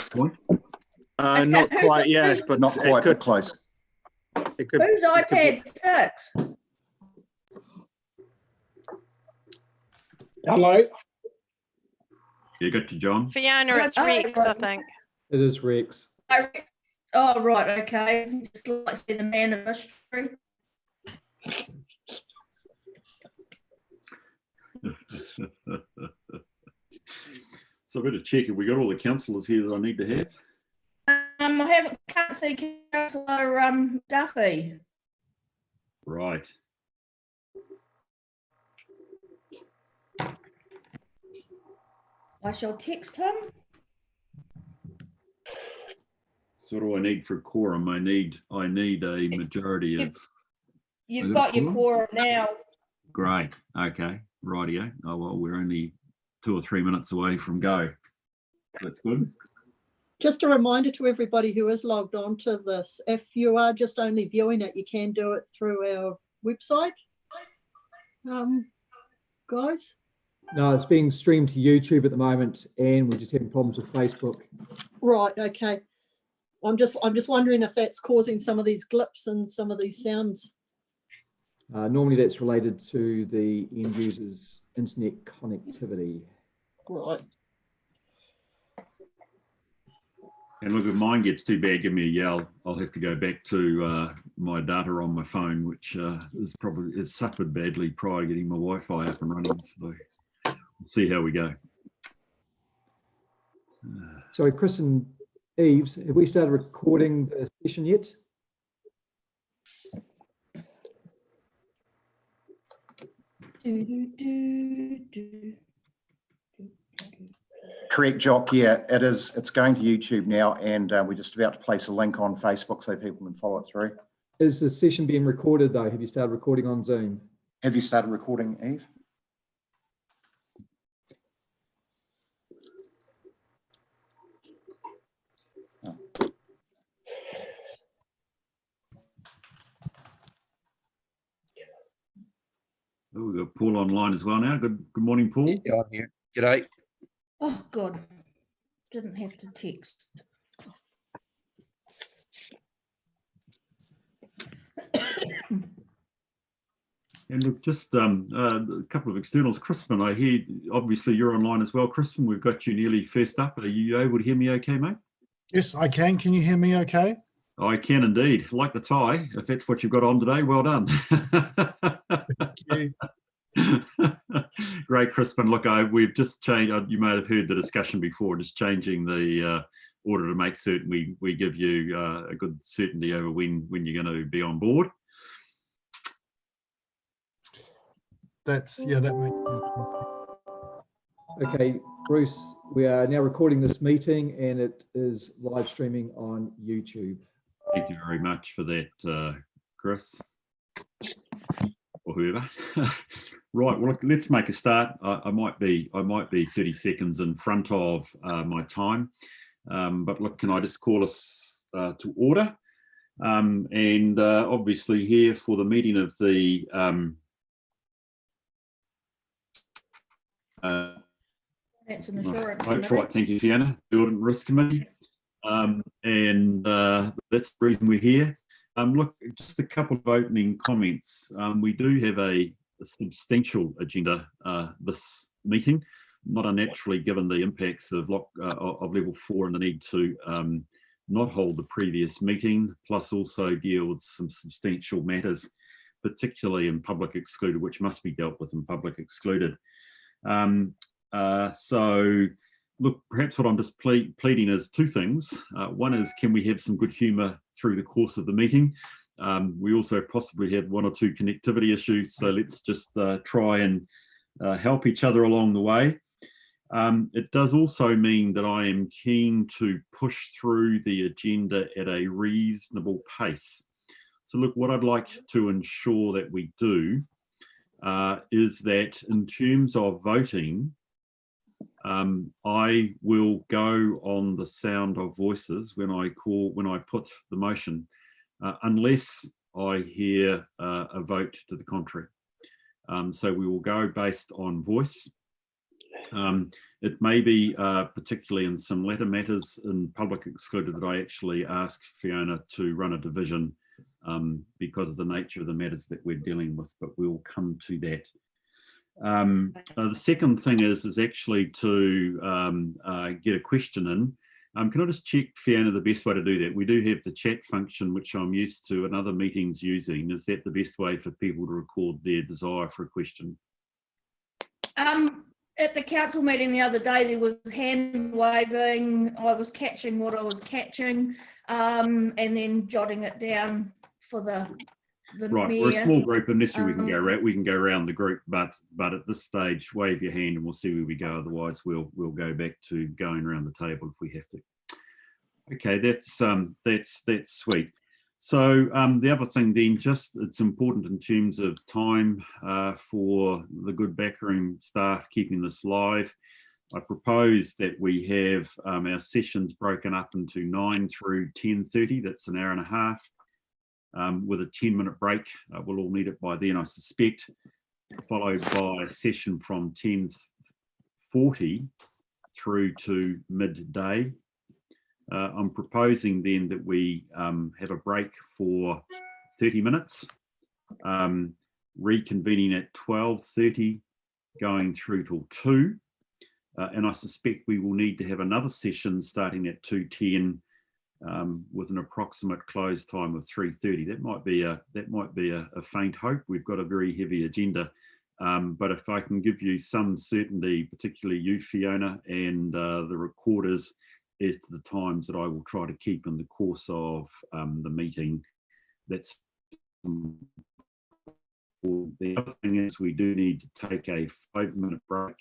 point? Not quite yet, but Not quite, but close. It could. Who's iPad 6? Hello. You got to John? Fiona, it's Rex, I think. It is Rex. Oh, right, okay. Just like to see the man of mystery. So I better check if we got all the councillors here that I need to have. Can't see Councillor Duffy. Right. I shall text him. So what do I need for a quorum? I need a majority of. You've got your quorum now. Great. Okay. Rightio. Oh well, we're only 2 or 3 minutes away from go. That's good. Just a reminder to everybody who is logged on to this, if you are just only viewing it, you can do it through our website. Guys? No, it's being streamed to YouTube at the moment, and we're just having problems with Facebook. Right, okay. I'm just wondering if that's causing some of these blips and some of these sounds. Normally that's related to the end user's internet connectivity. Right. And look, if mine gets too bad, give me a yell. I'll have to go back to my data on my phone, which has suffered badly prior to getting my Wi-Fi up and running. So we'll see how we go. Sorry, Chris and Eves, have we started recording the session yet? Correct, Jock. Yeah, it is. It's going to YouTube now, and we're just about to place a link on Facebook so people can follow it through. Is the session being recorded though? Have you started recording on Zoom? Have you started recording, Eve? Oh, we've got Paul online as well now. Good morning, Paul. Yeah, I'm here. G'day. Oh, God. Didn't have to text. And look, just a couple of externals. Crispin, I hear obviously you're online as well. Crispin, we've got you nearly first up. Are you able to hear me okay, mate? Yes, I can. Can you hear me okay? I can indeed. Like the tie, if that's what you've got on today, well done. Thank you. Great, Crispin. Look, we've just changed, you may have heard the discussion before, just changing the order to make certain we give you a good certainty over when you're going to be on board. That makes sense. Okay, Bruce, we are now recording this meeting and it is live streaming on YouTube. Thank you very much for that, Chris, or whoever. Right, well, look, let's make a start. I might be 30 seconds in front of my time, but look, can I just call us to order? And obviously here for the meeting of the That's an assurance. that's right, thank you, Fiona. Building Risk Committee, and that's the reason we're here. Look, just a couple of opening comments. We do have a substantial agenda this meeting, not unnaturally given the impacts of level 4 and the need to not hold the previous meeting, plus also deal with some substantial matters, particularly in public excluded, which must be dealt with in public excluded. So look, perhaps what I'm just pleading is two things. One is, can we have some good humour through the course of the meeting? We also possibly have one or two connectivity issues, so let's just try and help each other along the way. It does also mean that I am keen to push through the agenda at a reasonable pace. So look, what I'd like to ensure that we do is that in terms of voting, I will go on the sound of voices when I put the motion, unless I hear a vote to the contrary. So we will go based on voice. It may be particularly in some latter matters in public excluded that I actually ask Fiona to run a division because of the nature of the matters that we're dealing with, but we'll come to that. The second thing is actually to get a question in. Can I just check, Fiona, the best way to do that? We do have the chat function, which I'm used to and other meetings using. Is that the best way for people to record their desire for a question? At the council meeting the other day, there was hand waving. I was catching what I was catching, and then jotting it down for the Right, mayor. we're a small group, and necessarily we can go around the group, but at this stage, wave your hand and we'll see where we go. Otherwise, we'll go back to going around the table if we have to. Okay, that's sweet. So the other thing then, just it's important in terms of time for the good backroom staff keeping this live. I propose that we have our sessions broken up into 9 through 10:30. That's an hour and a half. With a 10-minute break. We'll all need it by then, I suspect, followed by a session from 10:40 through to midday. I'm proposing then that we have a break for 30 minutes, reconvening at 12:30, going through till 2. And I suspect we will need to have another session starting at 2:10 with an approximate close time of 3:30. That might be a faint hope. We've got a very heavy agenda, but if I can give you some certainty, particularly you, Fiona, and the recorders, as to the times that I will try to keep in the course of the meeting, that's the other thing is we do need to take a 5-minute break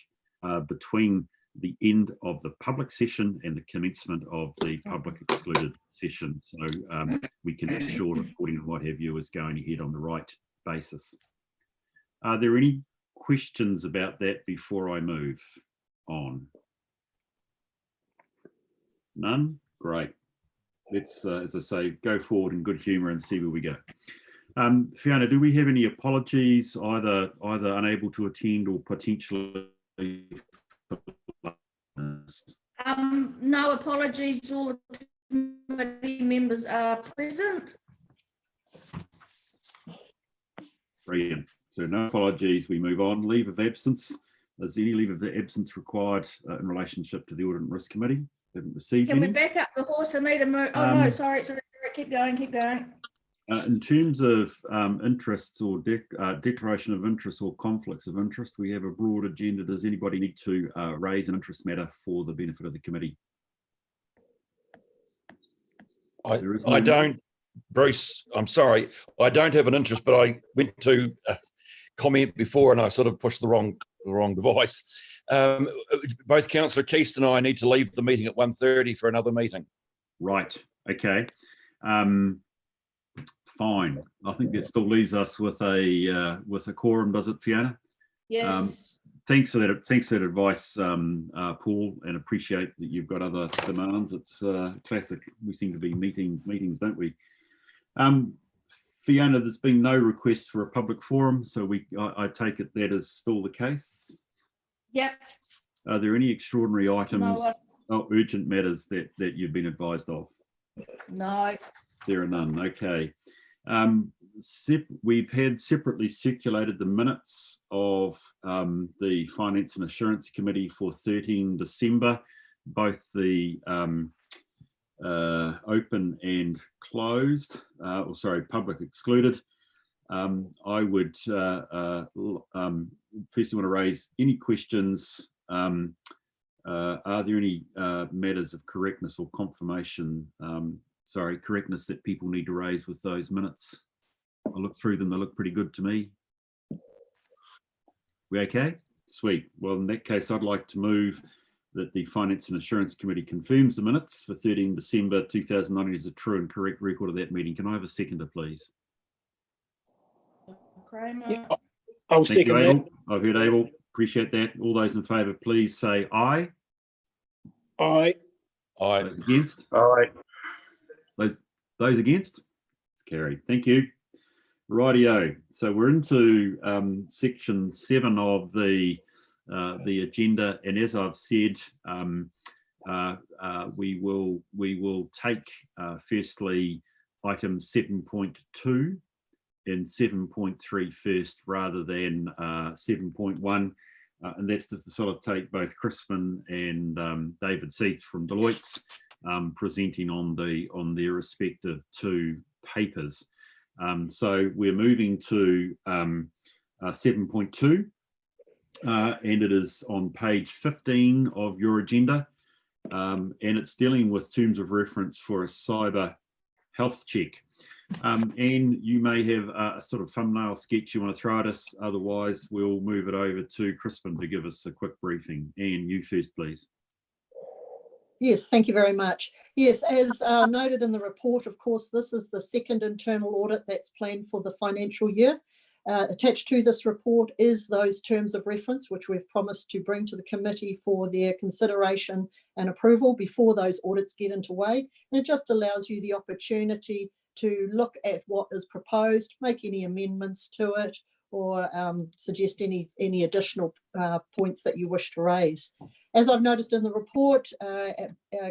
between the end of the public session and the commencement of the public excluded session. So we can ensure reporting and what have you is going ahead on the right basis. Are there any questions about that before I move on? None? Great. Let's, as I say, go forward in good humour and see where we go. Fiona, do we have any apologies, either unable to attend or potentially? No apologies. All the committee members are present. Brilliant. So no apologies. We move on. Leave of absence. Is there any leave of absence required in relationship to the Audit and Risk Committee? Haven't received Can any. we back up the horse? I need a move. Oh no, sorry. Keep going. In terms of interests or declaration of interest or conflicts of interest, we have a broad agenda. Does anybody need to raise an interest matter for the benefit of the committee? I don't, Bruce, I'm sorry. I don't have an interest, but I went to comment before and I sort of pushed the wrong device. Both Councillor Keast and I need to leave the meeting at 1:30 for another meeting. Right, okay. Fine. I think that still leaves us with a quorum, does it, Fiona? Yes. Thanks for that advice, Paul, and appreciate that you've got other demands. It's classic. We seem to be meetings, don't we? Fiona, there's been no request for a public forum, so I take it that is still the case. Yep. Are there any extraordinary items No, or urgent matters that you've been advised of? no. There are none. Okay. We've had separately circulated the minutes of the Finance and Assurance Committee for 13 December, both the open and closed, public excluded. I would first want to raise any questions. Are there any matters of correctness or confirmation, correctness that people need to raise with those minutes? I look through them, they look pretty good to me. We okay? Sweet. Well, in that case, I'd like to move that the Finance and Assurance Committee confirms the minutes for 13 December 2019 as a true and correct record of that meeting. Can I have a seconder, please? Kramer. Yeah, I'll Thank you, second that. Abel. I've heard Abel. Appreciate that. All those in favour, please say aye. Aye. Aye. Those against? Aye. Those against? It's carried. Thank you. Rightio. So we're into section 7 of the the agenda. And as I've said, we will take firstly item 7.2 and 7.3 first rather than 7.1. And that's to sort of take both Crispin and David Seath from Deloitte's presenting on their respective two papers. So we're moving to 7.2, and it is on page 15 of your agenda, and it's dealing with terms of reference for a cyber health check. Anne, you may have a sort of thumbnail sketch you want to throw at us. Otherwise, we'll move it over to Crispin to give us a quick briefing. Anne, you first, please. Yes, thank you very much. Yes, as noted in the report, of course, this is the second internal audit that's planned for the financial year. Attached to this report is those terms of reference, which we've promised to bring to the committee for their consideration and approval before those audits get underway. And it just allows you the opportunity to look at what is proposed, make any amendments to it, or suggest any additional points that you wish to raise. As I've noticed in the report,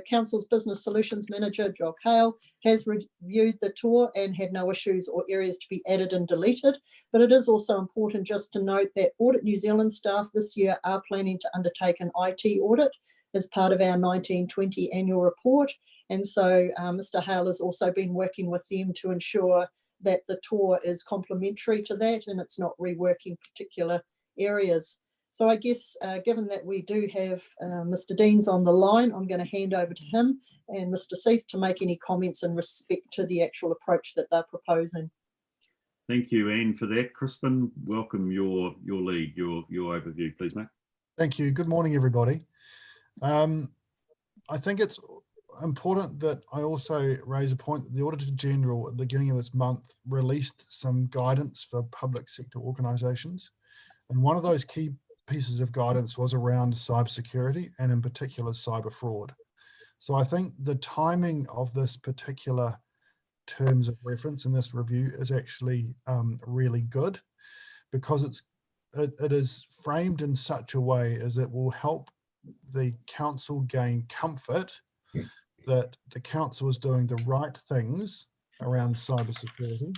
Council's Business Solutions Manager, Jock Hale, has reviewed the tour and had no issues or areas to be added and deleted. But it is also important just to note that Audit New Zealand staff this year are planning to undertake an IT audit as part of our 1920 annual report. And so Mr. Hale has also been working with them to ensure that the tour is complementary to that and it's not reworking particular areas. So I guess given that we do have Mr. Deans on the line, I'm going to hand over to him and Mr. Seath to make any comments in respect to the actual approach that they're proposing. Thank you, Anne, for that. Crispin, welcome your lead, your overview, please, mate. Thank you. Good morning, everybody. I think it's important that I also raise a point that the Auditor General at the beginning of this month released some guidance for public sector organisations. And one of those key pieces of guidance was around cybersecurity and in particular cyber fraud. So I think the timing of this particular terms of reference in this review is actually really good, because it is framed in such a way as it will help the council gain comfort that the council is doing the right things around cybersecurity,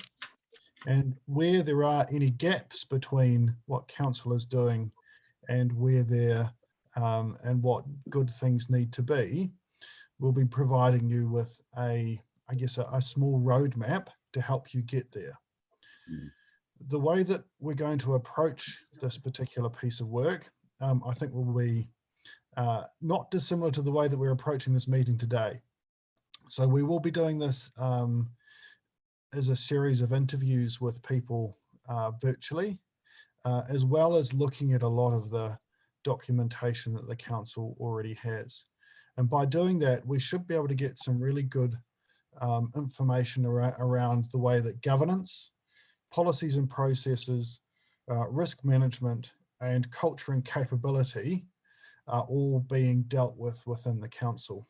and where there are any gaps between what council is doing and where there and what good things need to be, we'll be providing you with a small roadmap to help you get there. The way that we're going to approach this particular piece of work, I think will be not dissimilar to the way that we're approaching this meeting today. So we will be doing this as a series of interviews with people virtually, as well as looking at a lot of the documentation that the council already has. And by doing that, we should be able to get some really good information around the way that governance, policies and processes, risk management, and culture and capability are all being dealt with within the council.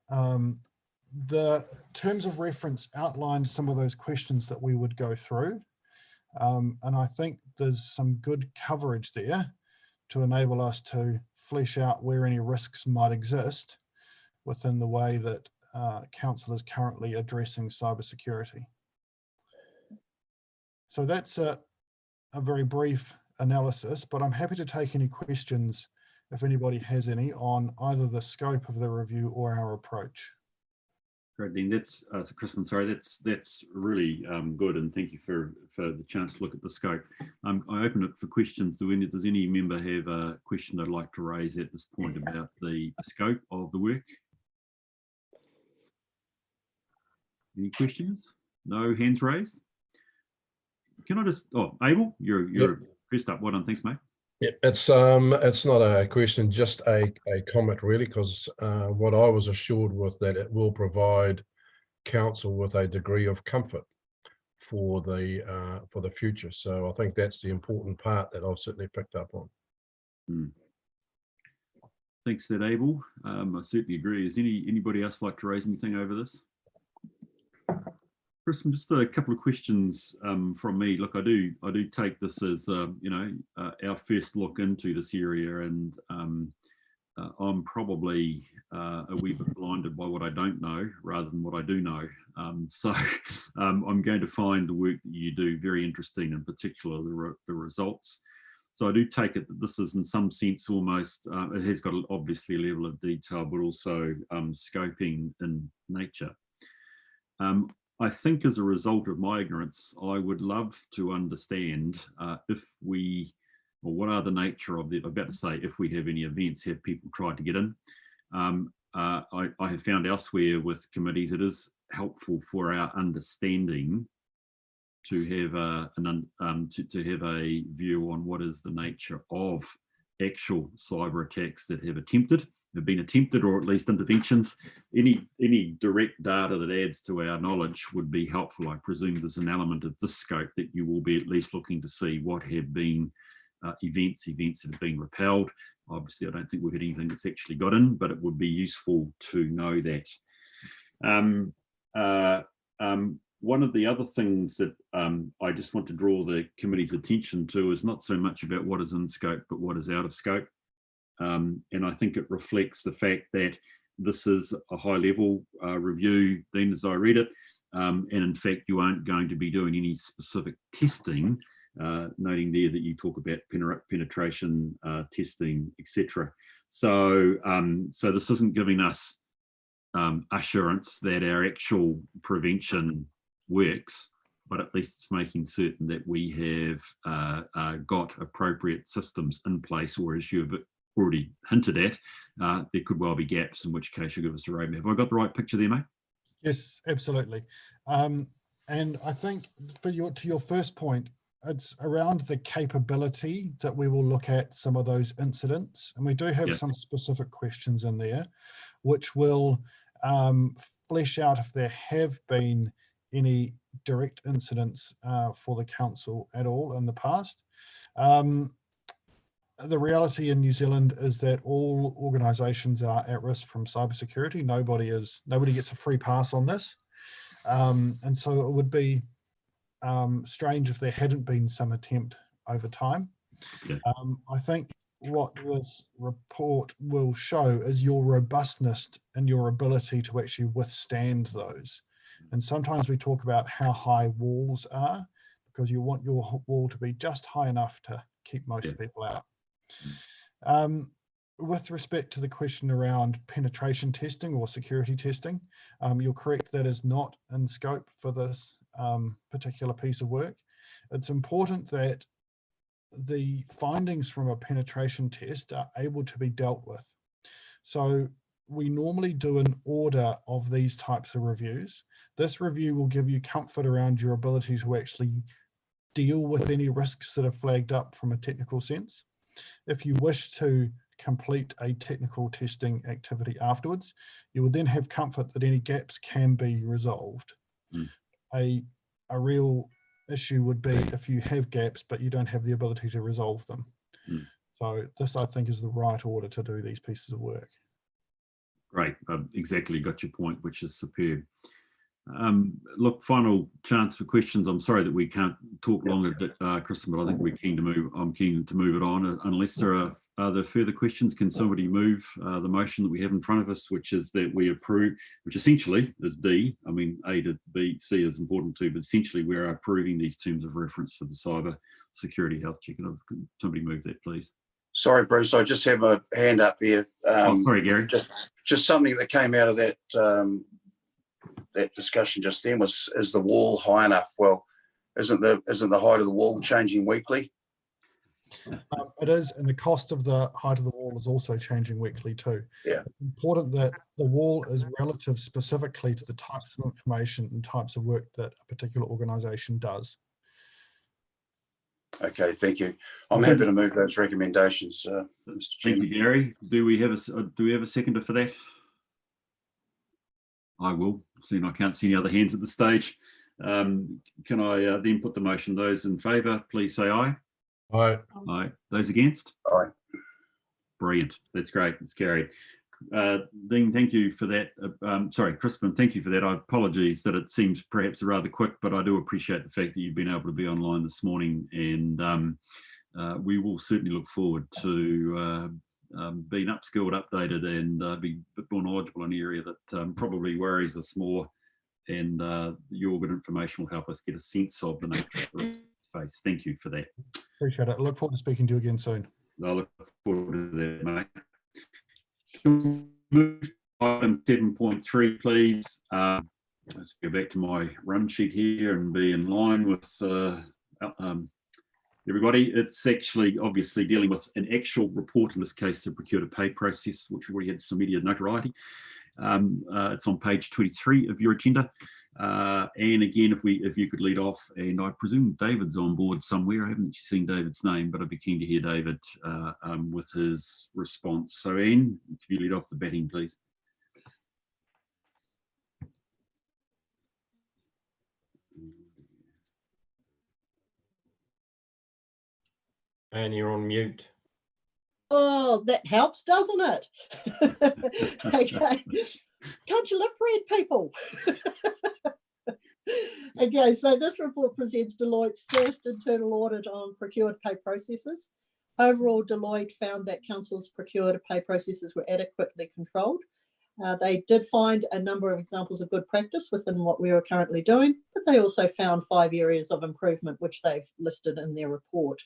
The terms of reference outlined some of those questions that we would go through. And I think there's some good coverage there to enable us to flesh out where any risks might exist within the way that council is currently addressing cybersecurity. So that's a very brief analysis, but I'm happy to take any questions if anybody has any on either the scope of the review or our approach. Great, Dean. That's Crispin. Sorry, that's really good, and thank you for the chance to look at the scope. I open it for questions. Does any member have a question they'd like to raise at this point about the scope of the work? Any questions? No hands raised. Can I just? Oh, Abel, you're pressed up. Well done. Thanks, mate. Yeah, it's not a question, just a comment really, because what I was assured with that it will provide council with a degree of comfort for the future. So I think that's the important part that I've certainly picked up on. Thanks, that Abel. I certainly agree. Is anybody else like to raise anything over this? Chris, just a couple of questions from me. Look, I do take this as our first look into this area, and I'm probably a wee bit blinded by what I don't know rather than what I do know. So I'm going to find the work that you do very interesting, in particular the results. So I do take it that this is in some sense almost, it has got obviously a level of detail, but also scoping in nature. I think as a result of my ignorance, I would love to understand what are the nature of I'm about to say, if we have any events, have people tried to get in? I have found elsewhere with committees, it is helpful for our understanding to have a view on what is the nature of actual cyber attacks that have been attempted, or at least interventions. Any direct data that adds to our knowledge would be helpful. I presume there's an element of this scope that you will be at least looking to see what have been events that have been repelled. Obviously, I don't think we've had anything that's actually got in, but it would be useful to know that. One of the other things that I just want to draw the committee's attention to is not so much about what is in scope, but what is out of scope. And I think it reflects the fact that this is a high-level review, Dean, as I read it, and in fact, you aren't going to be doing any specific testing, noting there that you talk about penetration testing, etc. So, so this isn't giving us assurance that our actual prevention works, but at least it's making certain that we have got appropriate systems in place, or as you've already hinted at, there could well be gaps, in which case you'll give us a roadmap. Have I got the right picture there, mate? Yes, absolutely. And I think to your first point, it's around the capability that we will look at some of those incidents. And we do have some specific questions in there, which will flesh out if there have been any direct incidents for the council at all in the past. The reality in New Zealand is that all organisations are at risk from cybersecurity. Nobody gets a free pass on this. And so it would be strange if there hadn't been some attempt over time. I think what this report will show is your robustness and your ability to actually withstand those. And sometimes we talk about how high walls are, because you want your wall to be just high enough to keep most people out. With respect to the question around penetration testing or security testing, you're correct, that is not in scope for this particular piece of work. It's important that the findings from a penetration test are able to be dealt with. So we normally do an order of these types of reviews. This review will give you comfort around your ability to actually deal with any risks that are flagged up from a technical sense. If you wish to complete a technical testing activity afterwards, you would then have comfort that any gaps can be resolved. A real issue would be if you have gaps, but you don't have the ability to resolve them. So this, I think, is the right order to do these pieces of work. Great, exactly, got your point, which is superb. Look, final chance for questions. I'm sorry that we can't talk longer, Kristen, but I think we're keen to move. I'm keen to move it on. Unless there are there further questions, can somebody move the motion that we have in front of us, which is that we approve, which essentially is D. I mean, A to B, C is important too, but essentially we're approving these terms of reference for the cyber security health check. Can somebody move that, please? Sorry, Bruce, I just have a hand up there. Sorry, Gary. Just something that came out of that that discussion just then was, is the wall high enough? Well, isn't the height of the wall changing weekly? It is, and the cost of the height of the wall is also changing weekly too. Yeah. It's important that the wall is relative specifically to the types of information and types of work that a particular organisation does. Okay, thank you. I'm happy to move those recommendations, Mr. Chairman. Thank you, Gary. Do we have a seconder for that? I will. Seeing I can't see any other hands at this stage. Can I then put the motion? Those in favour, please say aye. Aye. Aye. Those against? Aye. Brilliant. That's great. It's carried. Dean, thank you for that. Sorry, Crispin, thank you for that. I apologize that it seems perhaps rather quick, but I do appreciate the fact that you've been able to be online this morning, and we will certainly look forward to being upskilled, updated, and be a bit more knowledgeable in an area that probably worries us more, and your good information will help us get a sense of the nature of the risk face. Thank you for that. Appreciate it. I look forward to speaking to you again soon. I look forward to that, mate. Move to item 7.3, please. Let's go back to my run sheet here and be in line with everybody. It's actually obviously dealing with an actual report, in this case, the procure to pay process, which already had some media notoriety. It's on page 23 of your agenda. And again, if you could lead off, and I presume David's on board somewhere. I haven't seen David's name, but I'd be keen to hear David with his response. So Anne, if you lead off the batting, please. And you're on mute. Oh, that helps, doesn't it? Okay. Can't you lip read, people? Okay, so this report presents Deloitte's first internal audit on procure to pay processes. Overall, Deloitte found that Council's procure to pay processes were adequately controlled. They did find a number of examples of good practice within what we are currently doing, but they also found 5 areas of improvement, which they've listed in their report.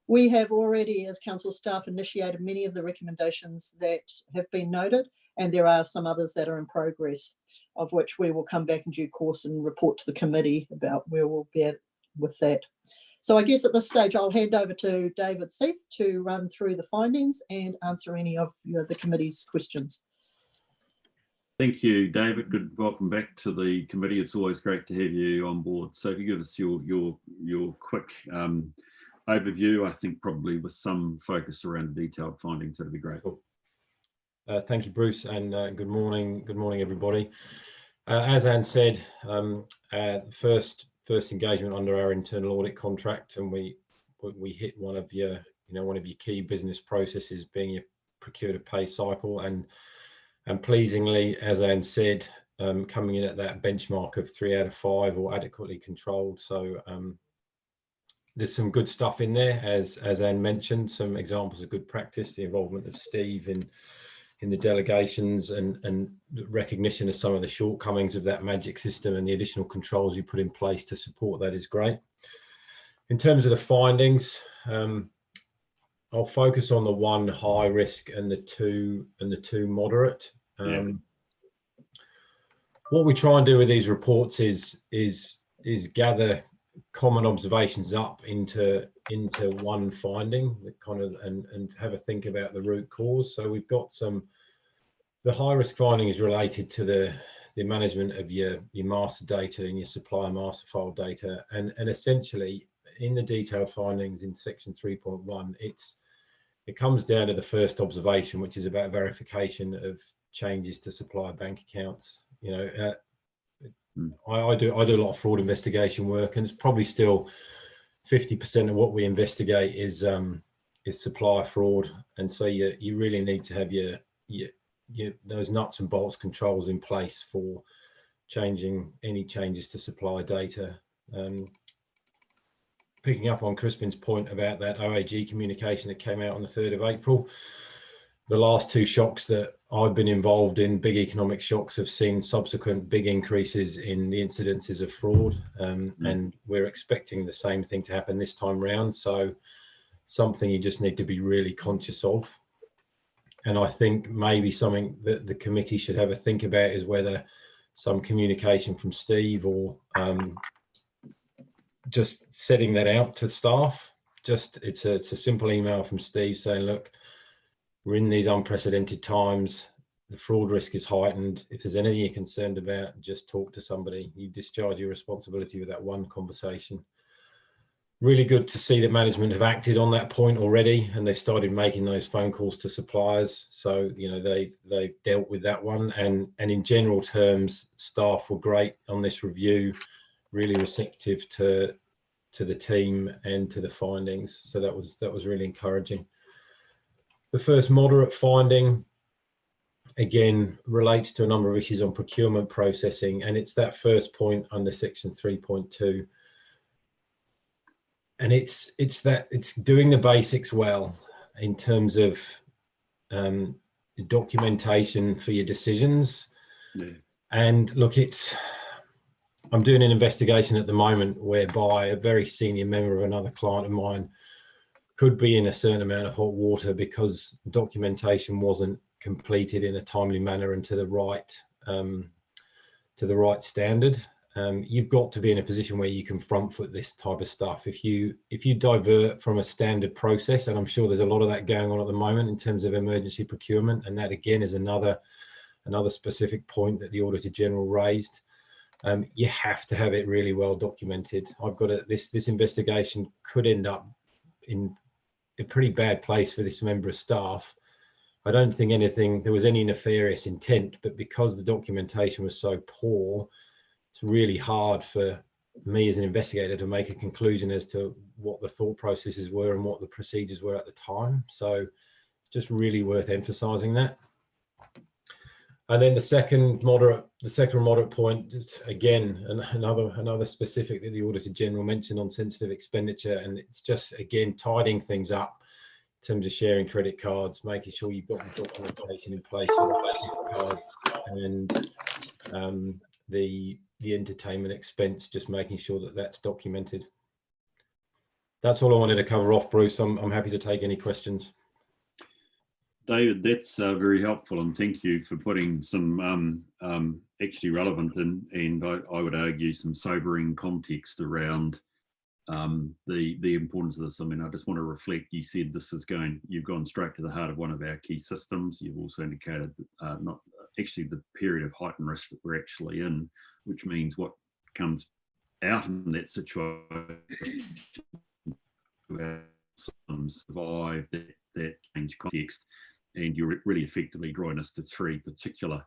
We have already, as council staff, initiated many of the recommendations that have been noted, and there are some others that are in progress, of which we will come back in due course and report to the committee about where we'll be at with that. So I guess at this stage, I'll hand over to David Seath to run through the findings and answer any of the committee's questions. Thank you, David. Good. Welcome back to the committee. It's always great to have you on board. So if you give us your quick overview, I think probably with some focus around the detailed findings, that'd be great. Cool. Thank you, Bruce, and good morning. Good morning, everybody. As Anne said, first engagement under our internal audit contract, and we hit one of your key business processes, being your procure to pay cycle, and pleasingly, as Anne said, coming in at that benchmark of 3 out of 5 or adequately controlled. So there's some good stuff in there, as Anne mentioned, some examples of good practice, the involvement of Steve in the delegations, and recognition of some of the shortcomings of that magic system, and the additional controls you put in place to support that is great. In terms of the findings, I'll focus on the 1 high risk and the 2 moderate. What we try and do with these reports is gather common observations up into one finding, that kind of and have a think about the root cause. So we've got the high risk finding is related to the management of your master data and your supplier master file data, and essentially in the detailed findings in section 3.1, it comes down to the first observation, which is about verification of changes to supplier bank accounts. I do a lot of fraud investigation work, and it's probably still 50% of what we investigate is supplier fraud, and so you really need to have your those nuts and bolts controls in place for any changes to supplier data. Picking up on Crispin's point about that OAG communication that came out on the 3rd of April, the last 2 shocks that I've been involved in, big economic shocks, have seen subsequent big increases in the incidences of fraud, and we're expecting the same thing to happen this time round. So something you just need to be really conscious of. And I think maybe something that the committee should have a think about is whether some communication from Steve, or just setting that out to staff. It's a simple email from Steve saying, look, we're in these unprecedented times. The fraud risk is heightened. If there's anything you're concerned about, just talk to somebody. You discharge your responsibility with that one conversation. Really good to see that management have acted on that point already, and they've started making those phone calls to suppliers. So, they've dealt with that one. And in general terms, staff were great on this review, really receptive to the team and to the findings. So that was really encouraging. The first moderate finding, again, relates to a number of issues on procurement processing, and it's that first point under section 3.2. And it's doing the basics well in terms of documentation for your decisions. Yeah. And look, I'm doing an investigation at the moment whereby a very senior member of another client of mine could be in a certain amount of hot water because documentation wasn't completed in a timely manner and to the right standard. You've got to be in a position where you can front foot this type of stuff. If you divert from a standard process, and I'm sure there's a lot of that going on at the moment in terms of emergency procurement, and that again is another specific point that the Auditor General raised. You have to have it really well documented. This investigation could end up in a pretty bad place for this member of staff. I don't think there was any nefarious intent, but because the documentation was so poor, it's really hard for me as an investigator to make a conclusion as to what the thought processes were and what the procedures were at the time. So it's just really worth emphasising that. And then the second moderate point is again another specific that the Auditor General mentioned on sensitive expenditure, and it's just again tidying things up in terms of sharing credit cards, making sure you've got the documentation in place for the cards, and the entertainment expense, just making sure that that's documented. That's all I wanted to cover off, Bruce. I'm happy to take any questions. David, that's very helpful, and thank you for putting some actually relevant and I would argue some sobering context around the importance of this. I mean, I just want to reflect, you said you've gone straight to the heart of one of our key systems. You've also indicated not actually the period of heightened risk that we're actually in, which means what comes out in that situation to survive that change context. And you're really effectively drawing us to three particular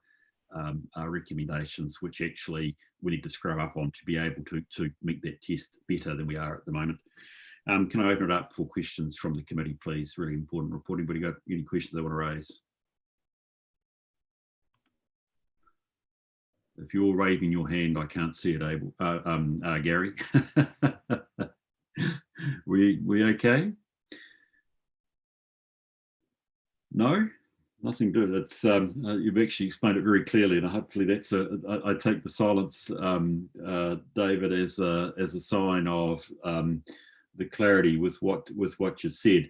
recommendations, which actually we need to scrub up on to be able to meet that test better than we are at the moment. Can I open it up for questions from the committee, please? Really important report. Anybody got any questions they want to raise? If you're waving your hand, I can't see it, Abel. Gary. We okay? No, nothing to it. It's you've actually explained it very clearly, and hopefully that's I take the silence, David, as a sign of the clarity with what you said.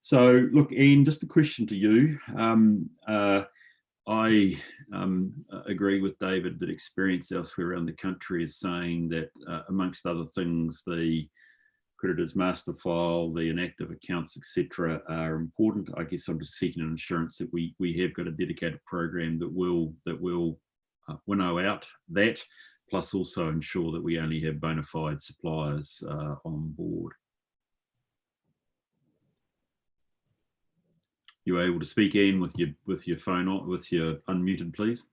So look, Ian, just a question to you. I agree with David that experience elsewhere around the country is saying that amongst other things, the creditors master file, the inactive accounts, etc., are important. I guess I'm just seeking an assurance that we have got a dedicated program that will winnow out that, plus also ensure that we only have bona fide suppliers on board. You able to speak, Ian, with your phone on, with your unmuted, please?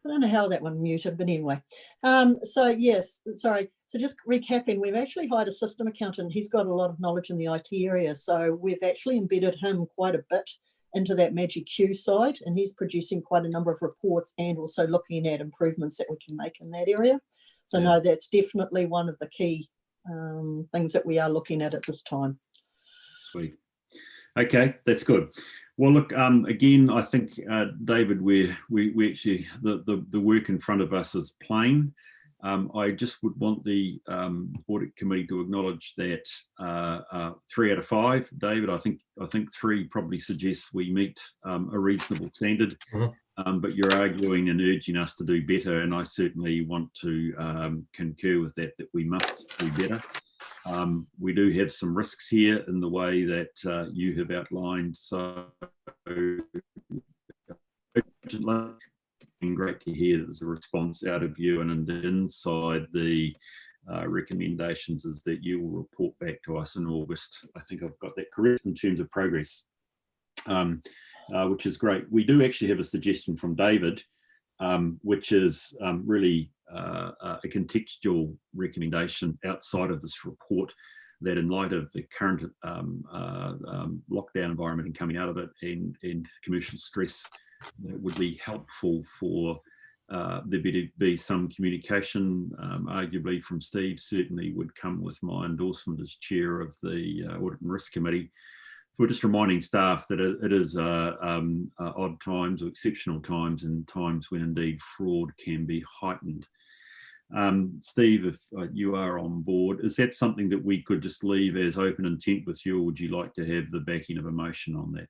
I don't know how that one muted, but anyway. So yes, sorry. So just recapping, we've actually hired a system accountant. He's got a lot of knowledge in the IT area. So we've actually embedded him quite a bit into that Magic Q side, and he's producing quite a number of reports and also looking at improvements that we can make in that area. So no, that's definitely one of the key things that we are looking at this time. Sweet. Okay, that's good. Well, look, again, I think, David, we actually, the work in front of us is plain. I just would want the audit committee to acknowledge that 3 out of 5, David, I think 3 probably suggests we meet a reasonable standard, but you're arguing and urging us to do better, and I certainly want to concur with that we must do better. We do have some risks here in the way that you have outlined, so great to hear that there's a response out of you, and inside the recommendations is that you will report back to us in August. I think I've got that correct in terms of progress, which is great. We do actually have a suggestion from David, which is really a contextual recommendation outside of this report, that in light of the current lockdown environment and coming out of it, and commercial stress, that would be helpful for there be some communication, arguably from Steve, certainly would come with my endorsement as chair of the Audit and Risk Committee. We're just reminding staff that it is odd times or exceptional times, and times when indeed fraud can be heightened. Steve, if you are on board, is that something that we could just leave as open intent with you, or would you like to have the backing of a motion on that?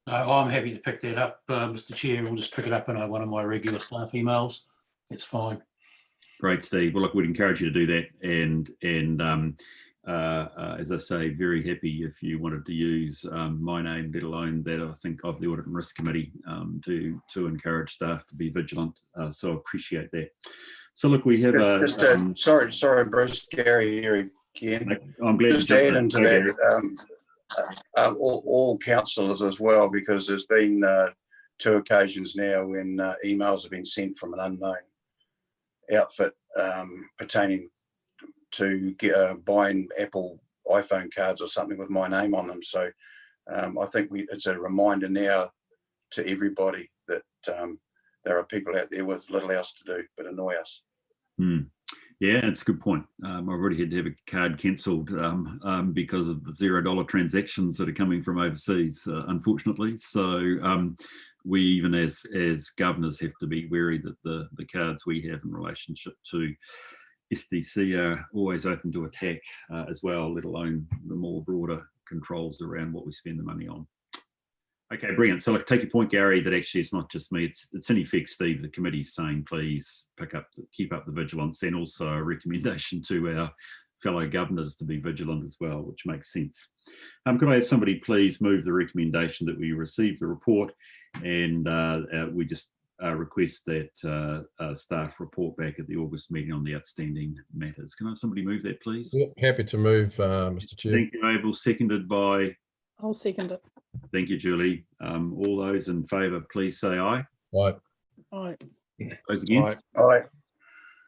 I'm happy to pick that up, Mr. Chair. We'll just pick it up in one of my regular staff emails. It's fine. Great, Steve. Well, look, we'd encourage you to do that, and as I say, very happy if you wanted to use my name, let alone that I think of the Audit and Risk Committee, to encourage staff to be vigilant. So I appreciate that. So look, we have sorry, Bruce, Gary here again. I'm glad just to add into that. All councillors as well, because there's been 2 occasions now when emails have been sent from an unknown outfit pertaining to buying Apple iPhone cards or something with my name on them. So I think it's a reminder now to everybody that there are people out there with little else to do but annoy us. Yeah, it's a good point. I've already had to have a card cancelled because of the $0 transactions that are coming from overseas, unfortunately. So we, even as governors, have to be wary that the cards we have in relationship to SDC are always open to attack as well, let alone the more broader controls around what we spend the money on. Okay, brilliant. So, take your point, Gary, that actually it's not just me, it's in effect, Steve, the committee's saying, please keep up the vigilance, and also a recommendation to our fellow governors to be vigilant as well, which makes sense. Could I have somebody please move the recommendation that we receive the report, and we just request that staff report back at the August meeting on the outstanding matters. Can I have somebody move that, please? Yeah, happy to move, Mr. Chair. Thank you, Abel. Seconded by? I'll second it. Thank you, Julie. All those in favour, please say aye. Aye. Aye. Those against? Aye.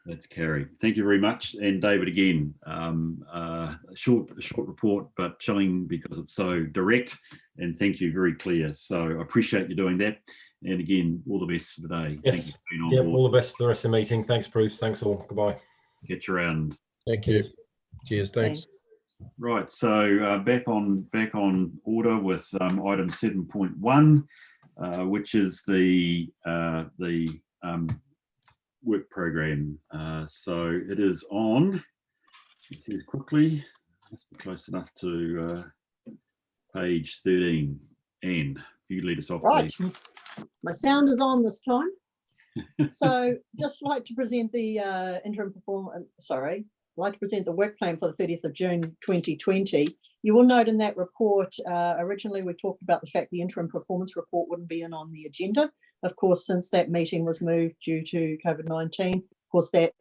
That's carried. Thank you very much. And David, again, a short report, but chilling because it's so direct, and thank you, very clear. So I appreciate you doing that. And again, all the best for today. Yes. Thank you for being on Yep, board. all the best for the rest of the meeting. Thanks, Bruce. Thanks all. Goodbye. Catch you around. Thank you. Cheers. Thanks. Right, so back on order with item 7.1, which is the work program. So it is on. It says quickly. Must be close enough to page 13. Anne, you lead us off, Right. please. My sound is on this time. So just like to present the like to present the work plan for the 30th of June 2020. You will note in that report, originally we talked about the fact the interim performance report wouldn't be on the agenda. Of course, since that meeting was moved due to COVID-19, of course, that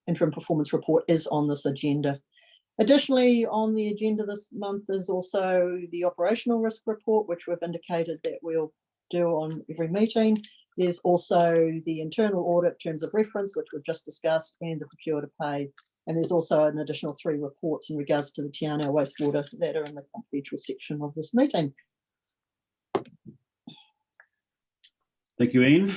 interim performance report is on this agenda. Additionally, on the agenda this month is also the operational risk report, which we've indicated that we'll do on every meeting. There's also the internal audit terms of reference, which we've just discussed, and the procure to pay. And there's also an additional 3 reports in regards to the Te Anau wastewater that are in the confidential section of this meeting. Thank you, Ian.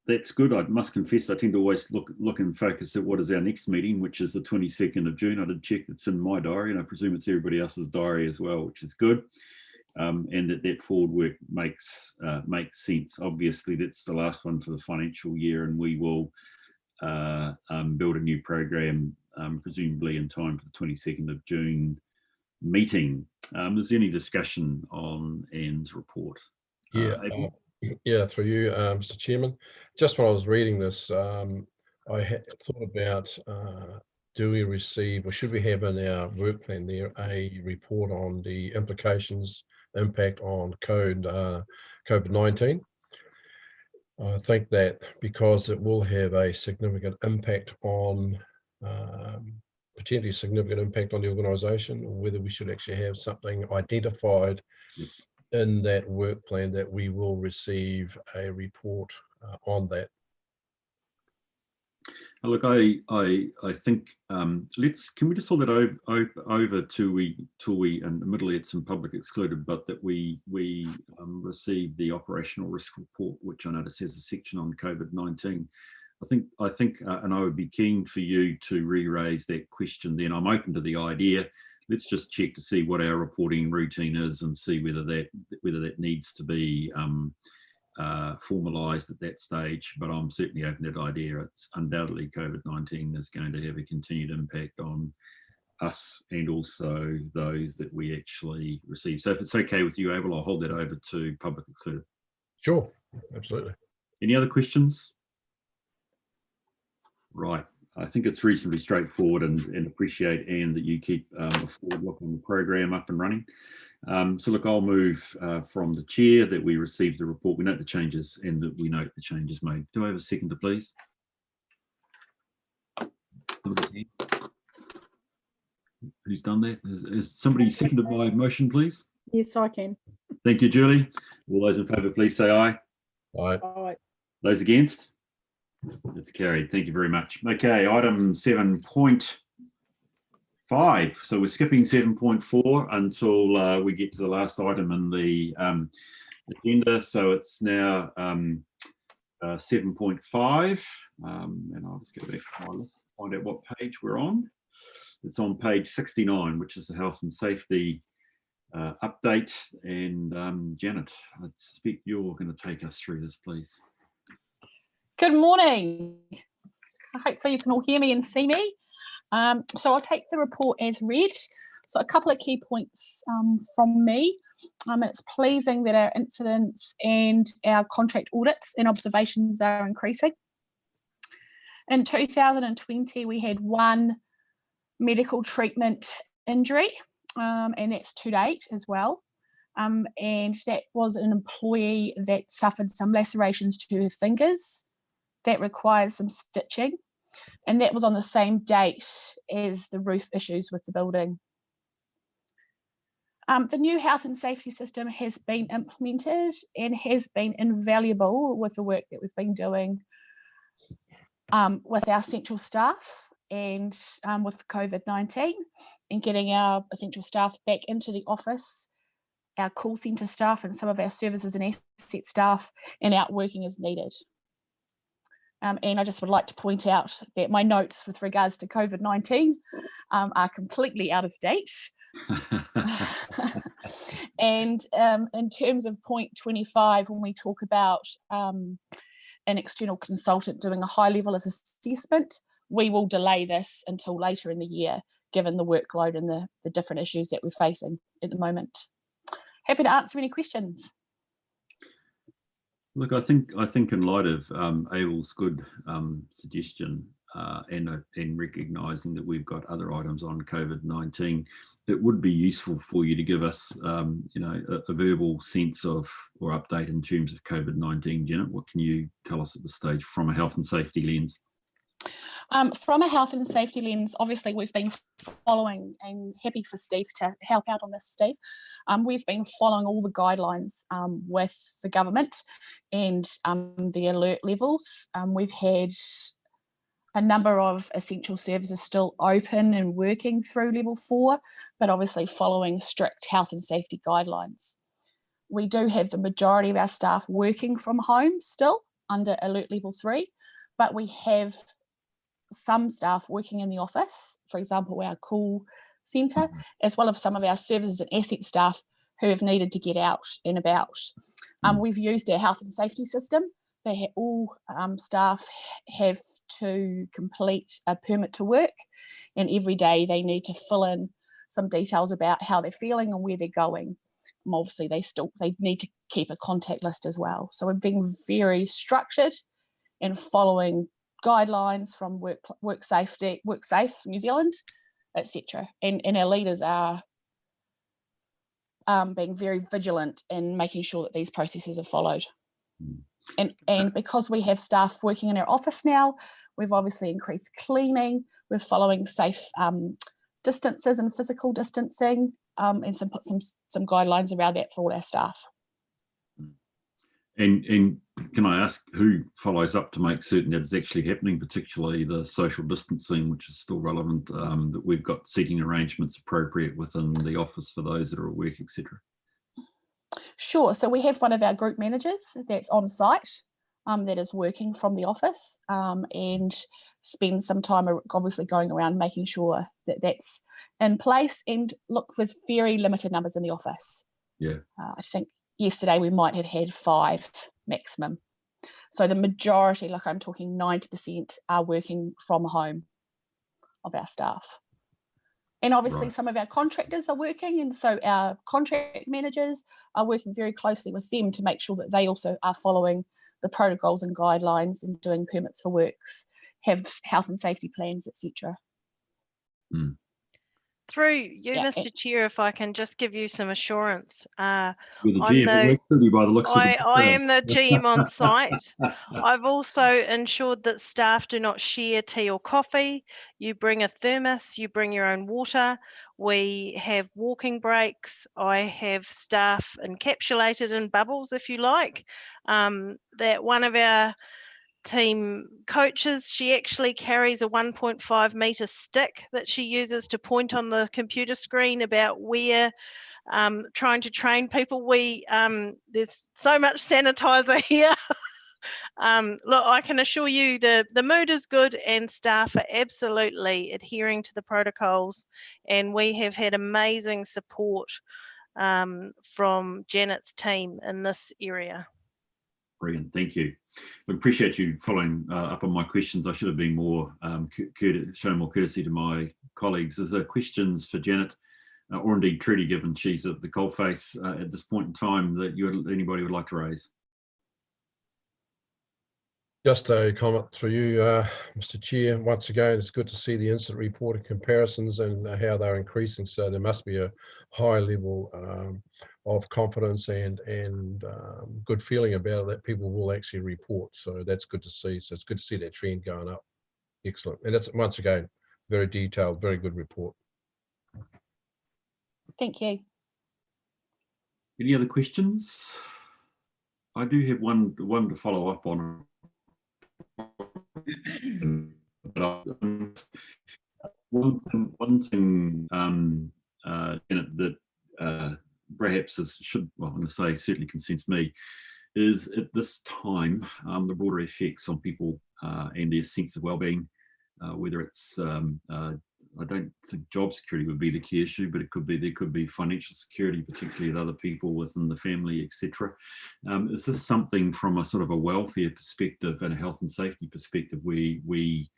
That's good. I must confess, I tend to always look and focus at what is our next meeting, which is the 22nd of June. I did check it's in my diary, and I presume it's everybody else's diary as well, which is good. And that forward work makes sense. Obviously, that's the last one for the financial year, and we will build a new program, presumably in time for the 22nd of June meeting. Is there any discussion on Anne's report? Yeah, through you, Mr. Chairman. Just when I was reading this, I had thought about do we receive, or should we have in our work plan there, a report on the implications, impact on COVID-19? I think that because it will have a significant impact on, potentially significant impact on the organisation, or whether we should actually have something identified in that work plan that we will receive a report on that. Look, I think can we just hold it over till we and admittedly it's in public excluded, but that we receive the operational risk report, which I notice has a section on COVID-19. I think, and I would be keen for you to re-raise that question. Then I'm open to the idea. Let's just check to see what our reporting routine is and see whether that needs to be formalised at that stage. But I'm certainly open to that idea. It's undoubtedly COVID-19 is going to have a continued impact on us and also those that we actually receive. So if it's okay with you, Abel, I'll hold that over to public excluded. Sure, absolutely. Any other questions? Right. I think it's reasonably straightforward and appreciate, Anne, that you keep a forward look on the program up and running. So look, I'll move from the chair that we receive the report, we note the changes and that we note the changes made. Do I have a seconder, please? Who's done that? Is somebody seconded my motion, please? Yes, I can. Thank you, Julie. All those in favour, please say aye. Aye. Aye. Those against? That's carried. Thank you very much. Okay, item 7.5. So we're skipping 7.4 until we get to the last item in the agenda. So it's now 7.5. And I'll just go back to my list, find out what page we're on. It's on page 69, which is the health and safety update. And Janet, I suspect you're going to take us through this, please. Good morning. Hopefully you can all hear me and see me. So I'll take the report as read. So a couple of key points from me. It's pleasing that our incidents and our contract audits and observations are increasing. In 2020, we had one medical treatment injury, and that's to date as well. And that was an employee that suffered some lacerations to her fingers that required some stitching, and that was on the same date as the roof issues with the building. The new health and safety system has been implemented and has been invaluable with the work that we've been doing with our central staff and with COVID-19 and getting our essential staff back into the office, our call centre staff and some of our services and asset staff, and out working as needed. And I just would like to point out that my notes with regards to COVID-19 are completely out of date. And in terms of point 25, when we talk about an external consultant doing a high level of assessment, we will delay this until later in the year, given the workload and the different issues that we're facing at the moment. Happy to answer any questions. Look, I think in light of Abel's good suggestion and recognising that we've got other items on COVID-19, it would be useful for you to give us, a verbal sense of or update in terms of COVID-19. Janet, what can you tell us at this stage from a health and safety lens? From a health and safety lens, obviously we've been following, and happy for Steve to help out on this, Steve. We've been following all the guidelines with the government and the alert levels. We've had a number of essential services still open and working through level 4, but obviously following strict health and safety guidelines. We do have the majority of our staff working from home still under alert level 3, but we have some staff working in the office, for example, our call centre, as well as some of our services and asset staff who have needed to get out and about. We've used our health and safety system. All staff have to complete a permit to work, and every day they need to fill in some details about how they're feeling and where they're going. Obviously, they need to keep a contact list as well. So we're being very structured and following guidelines from WorkSafe New Zealand, etc. And our leaders are being very vigilant in making sure that these processes are followed. And because we have staff working in our office now, we've obviously increased cleaning. We're following safe distances and physical distancing, and put some guidelines around that for all our staff. And can I ask who follows up to make certain that it's actually happening, particularly the social distancing, which is still relevant, that we've got seating arrangements appropriate within the office for those that are at work, etc.? Sure. So we have one of our group managers that's on site, that is working from the office, and spends some time obviously going around making sure that that's in place. And look, there's very limited numbers in the office. Yeah. I think yesterday we might have had 5 maximum. So the majority, like I'm talking 90%, are working from home of our staff. And obviously Right. some of our contractors are working, and so our contract managers are working very closely with them to make sure that they also are following the protocols and guidelines and doing permits for works, have health and safety plans, etc. Through you, Yeah, Mr. Chair, if I can just give you some assurance. You're the on GM the- at Wakefield by the looks of I the am the GM on site. I've also ensured that staff do not share tea or coffee. You bring a thermos, you bring your own water. We have walking breaks. I have staff encapsulated in bubbles, if you like. That one of our team coaches, she actually carries a 1.5 meter stick that she uses to point on the computer screen about where, trying to train people. There's so much sanitizer here. Look, I can assure you the mood is good and staff are absolutely adhering to the protocols, and we have had amazing support from Janet's team in this area. Brilliant, thank you. We appreciate you following up on my questions. I should have been more shown more courtesy to my colleagues. Is there questions for Janet, or indeed Trudy, given she's at the coalface at this point in time, that anybody would like to raise? Just a comment for you, Mr. Chair. Once again, it's good to see the incident reporting comparisons and how they're increasing. So there must be a high level of confidence and good feeling about it that people will actually report. So that's good to see. So it's good to see that trend going up. Excellent. And it's once again very detailed, very good report. Thank you. Any other questions? I do have one to follow up on. One thing that perhaps I'm going to say certainly concerns me, is at this time the broader effects on people and their sense of well-being, whether it's I don't think job security would be the key issue, but there could be financial security, particularly with other people within the family, etc. Is this something from a sort of a welfare perspective and a health and safety perspective we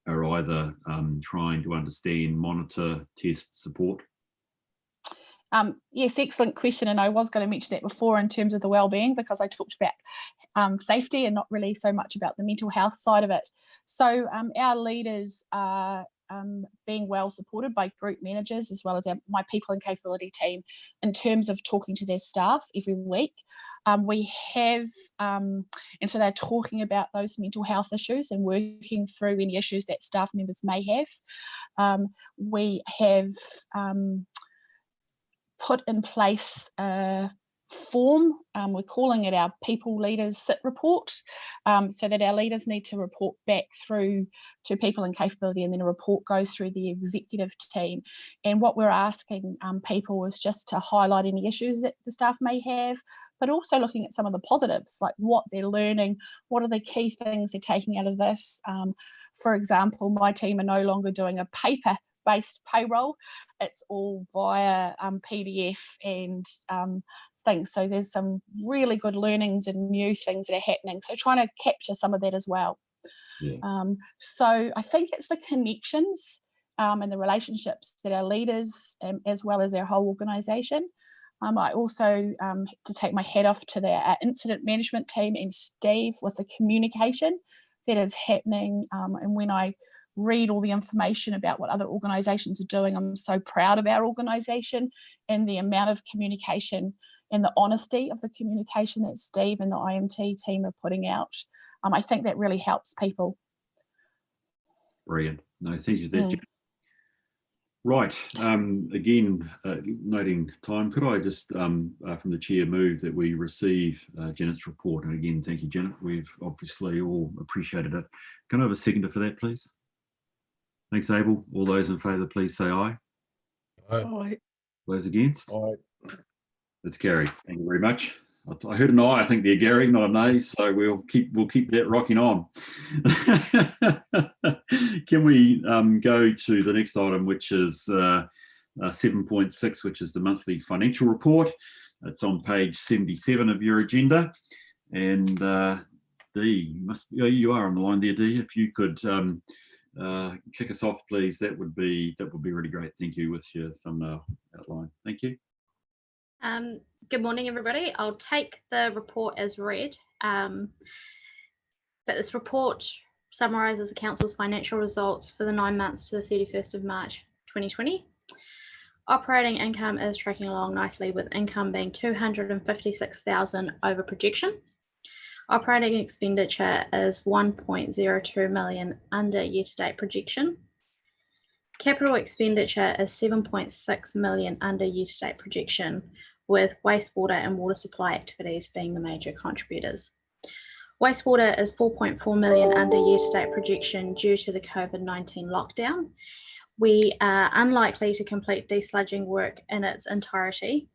are either trying to understand, monitor, test, support? Yes, excellent question. And I was going to mention that before in terms of the wellbeing, because I talked about safety and not really so much about the mental health side of it. So our leaders are being well supported by group managers, as well as my people and capability team, in terms of talking to their staff every week. We have, and so they're talking about those mental health issues and working through any issues that staff members may have. We have put in place a form, we're calling it our People Leaders Sit Report, so that our leaders need to report back through to people and capability, and then a report goes through the executive team. And what we're asking people is just to highlight any issues that the staff may have, but also looking at some of the positives, like what they're learning, what are the key things they're taking out of this. For example, my team are no longer doing a paper-based payroll. It's all via PDF and things. So there's some really good learnings and new things that are happening. So trying to capture some of that as well. Yeah. So I think it's the connections and the relationships that our leaders, as well as our whole organisation. I also, to take my hat off to the incident management team and Steve with the communication that is happening. And when I read all the information about what other organisations are doing, I'm so proud of our organisation and the amount of communication and the honesty of the communication that Steve and the IMT team are putting out. I think that really helps people. Brilliant. No, thank you. Right. Again, noting time, could I just, from the chair, move that we receive Janet's report? And again, thank you, Janet. We've obviously all appreciated it. Can I have a seconder for that, please? Thanks, Abel. All those in favour, please say aye. Aye. Those against? Aye. That's carried. Thank you very much. I heard an aye, I think there, Gary, not an A, so we'll keep that rocking on. Can we go to the next item, which is 7.6, which is the monthly financial report. It's on page 77 of your agenda. And Dee, you are on the line there, Dee. If you could kick us off, please, that would be really great. Thank you, with your thumbnail outline. Thank you. Good morning, everybody. I'll take the report as read, but this report summarises the Council's financial results for the 9 months to the 31st of March 2020. Operating income is tracking along nicely, with income being 256,000 over projection. Operating expenditure is 1.02 million under year-to-date projection. Capital expenditure is 7.6 million under year-to-date projection, with wastewater and water supply activities being the major contributors. Wastewater is 4.4 million under year-to-date projection due to the COVID-19 lockdown. We are unlikely to complete desludging work in its entirety.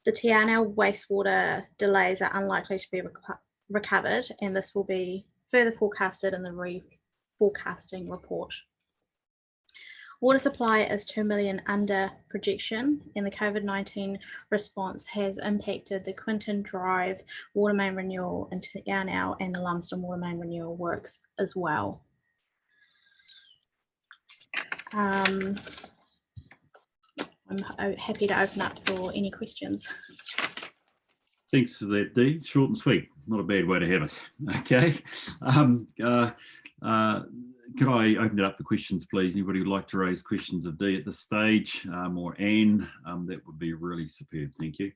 The Te Anau wastewater delays are unlikely to be recovered, and this will be further forecasted in the reforecasting report. Water supply is 2 million under projection, and the COVID-19 response has impacted the Quinton Drive water main renewal in Te Anau and the Lumsden water main renewal works as well. I'm happy to open up for any questions. Thanks for that, Dee. Short and sweet. Not a bad way to have it. Okay. Could I open it up for questions, please? Anybody would like to raise questions of Dee at this stage, or Anne? That would be really superb. Thank you.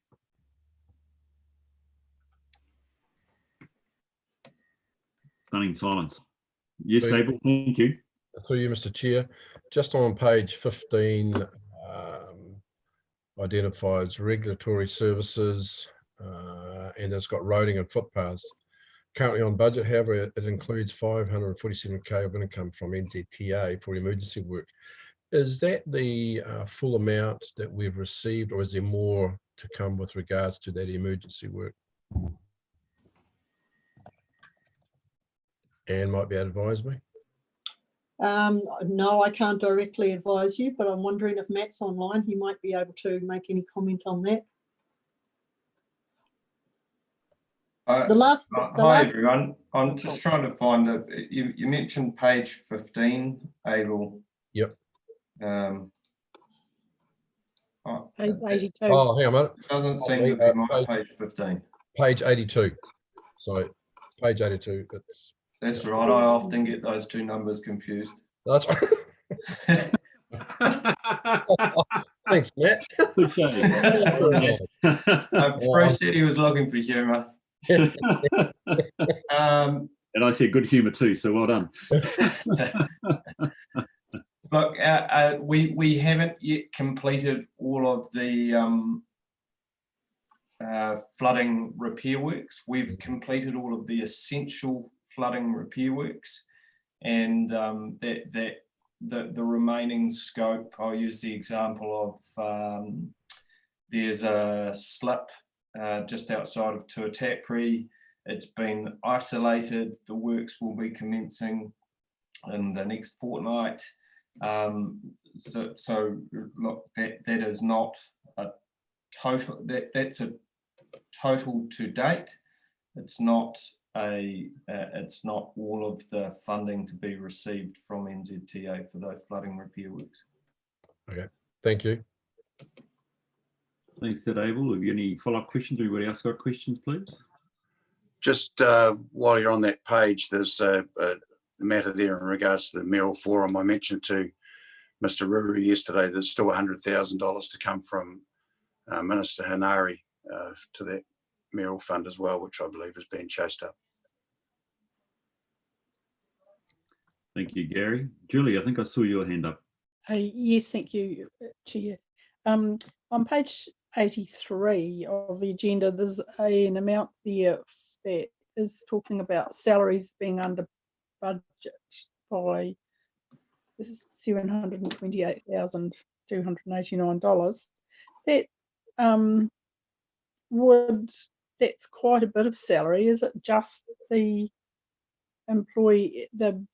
Stunning silence. Yes, Abel, thank you. Through you, Mr. Chair. Just on page 15, identifies regulatory services, and it's got roading and footpaths. Currently on budget, however, it includes 547k of income from NZTA for emergency work. Is that the full amount that we've received, or is there more to come with regards to that emergency work? Anne might be able to advise me. No, I can't directly advise you, but I'm wondering if Matt's online, he might be able to make any comment on that. Hi everyone. I'm just trying to find it. You mentioned page 15, Abel. Yep. Page 82. Oh, hang on a minute. Doesn't seem to be my page 15. Page 82. Sorry, page 82. That's right. I often get those two numbers confused. That's right. Thanks, Matt. Bruce said he was looking for humour. And I said good humour too, so well done. Look, we haven't yet completed all of the flooding repair works. We've completed all of the essential flooding repair works, and the remaining scope, I'll use the example of there's a slip just outside of Tuatapere. It's been isolated. The works will be commencing in the next fortnight. So look, that is not a total. That's a total to date. It's not all of the funding to be received from NZTA for those flooding repair works. Okay, thank you. Thanks, Abel. Have you any follow-up questions? Anybody else got questions, please? Just while you're on that page, there's a matter there in regards to the Mayoral Forum. I mentioned to Mr. Ruru yesterday there's still $100,000 to come from Minister Hanari to that Mayoral Fund as well, which I believe is being chased up. Thank you, Gary. Julie, I think I saw your hand up. Yes, thank you, Chair. On page 83 of the agenda, there's an amount there that is talking about salaries being under budget by this is $728,289. That that's quite a bit of salary. Is it just the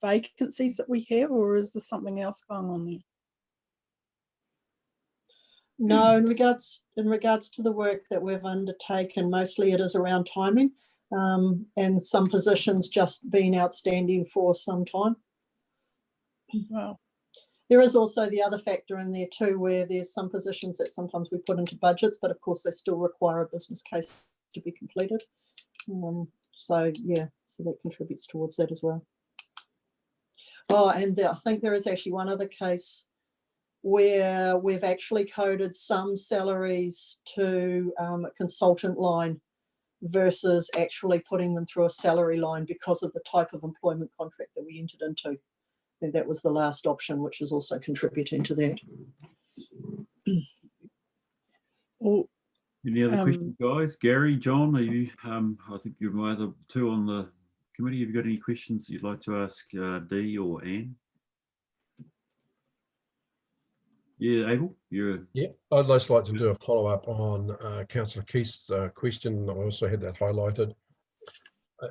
vacancies that we have, or is there something else going on there? No, in regards to the work that we've undertaken, mostly it is around timing, and some positions just been outstanding for some time. Wow. There is also the other factor in there too, where there's some positions that sometimes we put into budgets, but of course they still require a business case to be completed. So yeah, so that contributes towards that as well. Oh, and I think there is actually one other case where we've actually coded some salaries to a consultant line versus actually putting them through a salary line because of the type of employment contract that we entered into. And that was the last option, which is also contributing to that. Well, any other questions, guys? Gary, John, are you? I think you're my other two on the committee. Have you got any questions you'd like to ask Dee or Anne? Yeah, Abel, you're. Yeah, I'd just like to do a follow-up on Councillor Keith's question. I also had that highlighted.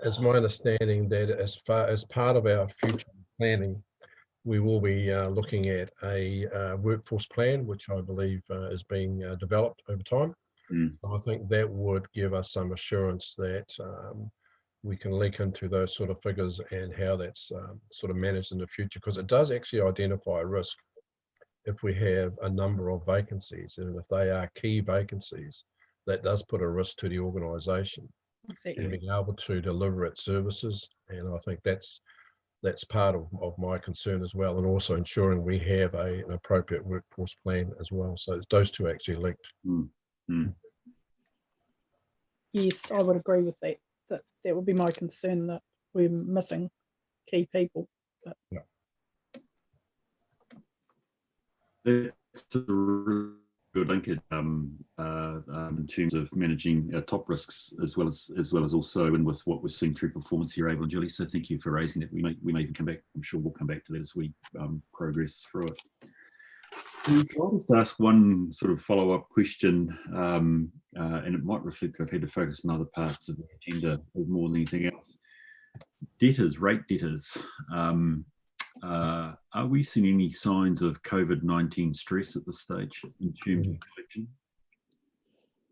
It's my understanding that as part of our future planning, we will be looking at a workforce plan, which I believe is being developed over time. So I think that would give us some assurance that we can link into those sort of figures and how that's sort of managed in the future, because it does actually identify risk if we have a number of vacancies, and if they are key vacancies, that does put a risk to the organisation in being able to deliver its services. And I think that's part of my concern as well, and also ensuring we have an appropriate workforce plan as well. So those two are actually linked. Yes, I would agree with that. That would be my concern, that we're missing key people. But. Yeah. It's a really good linkage in terms of managing top risks as well as also and with what we're seeing through performance here, Abel and Julie. So thank you for raising it. We may even come back. I'm sure we'll come back to that as we progress through it. I'll just ask one sort of follow-up question, and it might reflect that I've had to focus on other parts of the agenda more than anything else. Rate debtors. Are we seeing any signs of COVID-19 stress at this stage in terms of collection?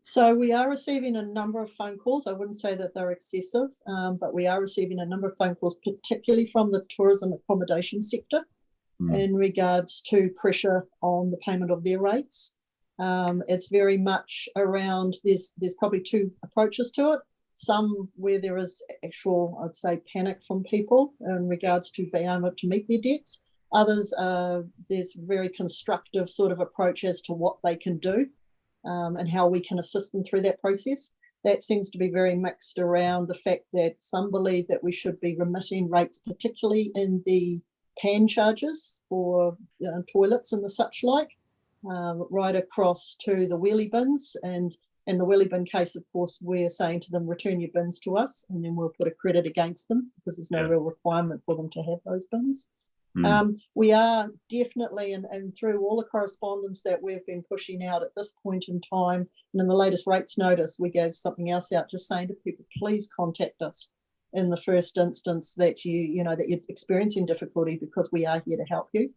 So we are receiving a number of phone calls. I wouldn't say that they're excessive, but we are receiving a number of phone calls, particularly from the tourism accommodation sector, in regards to pressure on the payment of their rates. It's very much around, there's probably two approaches to it. Some where there is actual, I'd say, panic from people in regards to being able to meet their debts. Others, there's very constructive sort of approach as to what they can do and how we can assist them through that process. That seems to be very mixed around the fact that some believe that we should be remitting rates, particularly in the pan charges for toilets and the such like, right across to the wheelie bins. And in the wheelie bin case, of course, we're saying to them, return your bins to us, and then we'll put a credit against them because there's no real requirement for them to have those bins. We are definitely, and through all the correspondence that we've been pushing out at this point in time, and in the latest rates notice, we gave something else out just saying to people, please contact us in the first instance that that you're experiencing difficulty, because we are here to help you.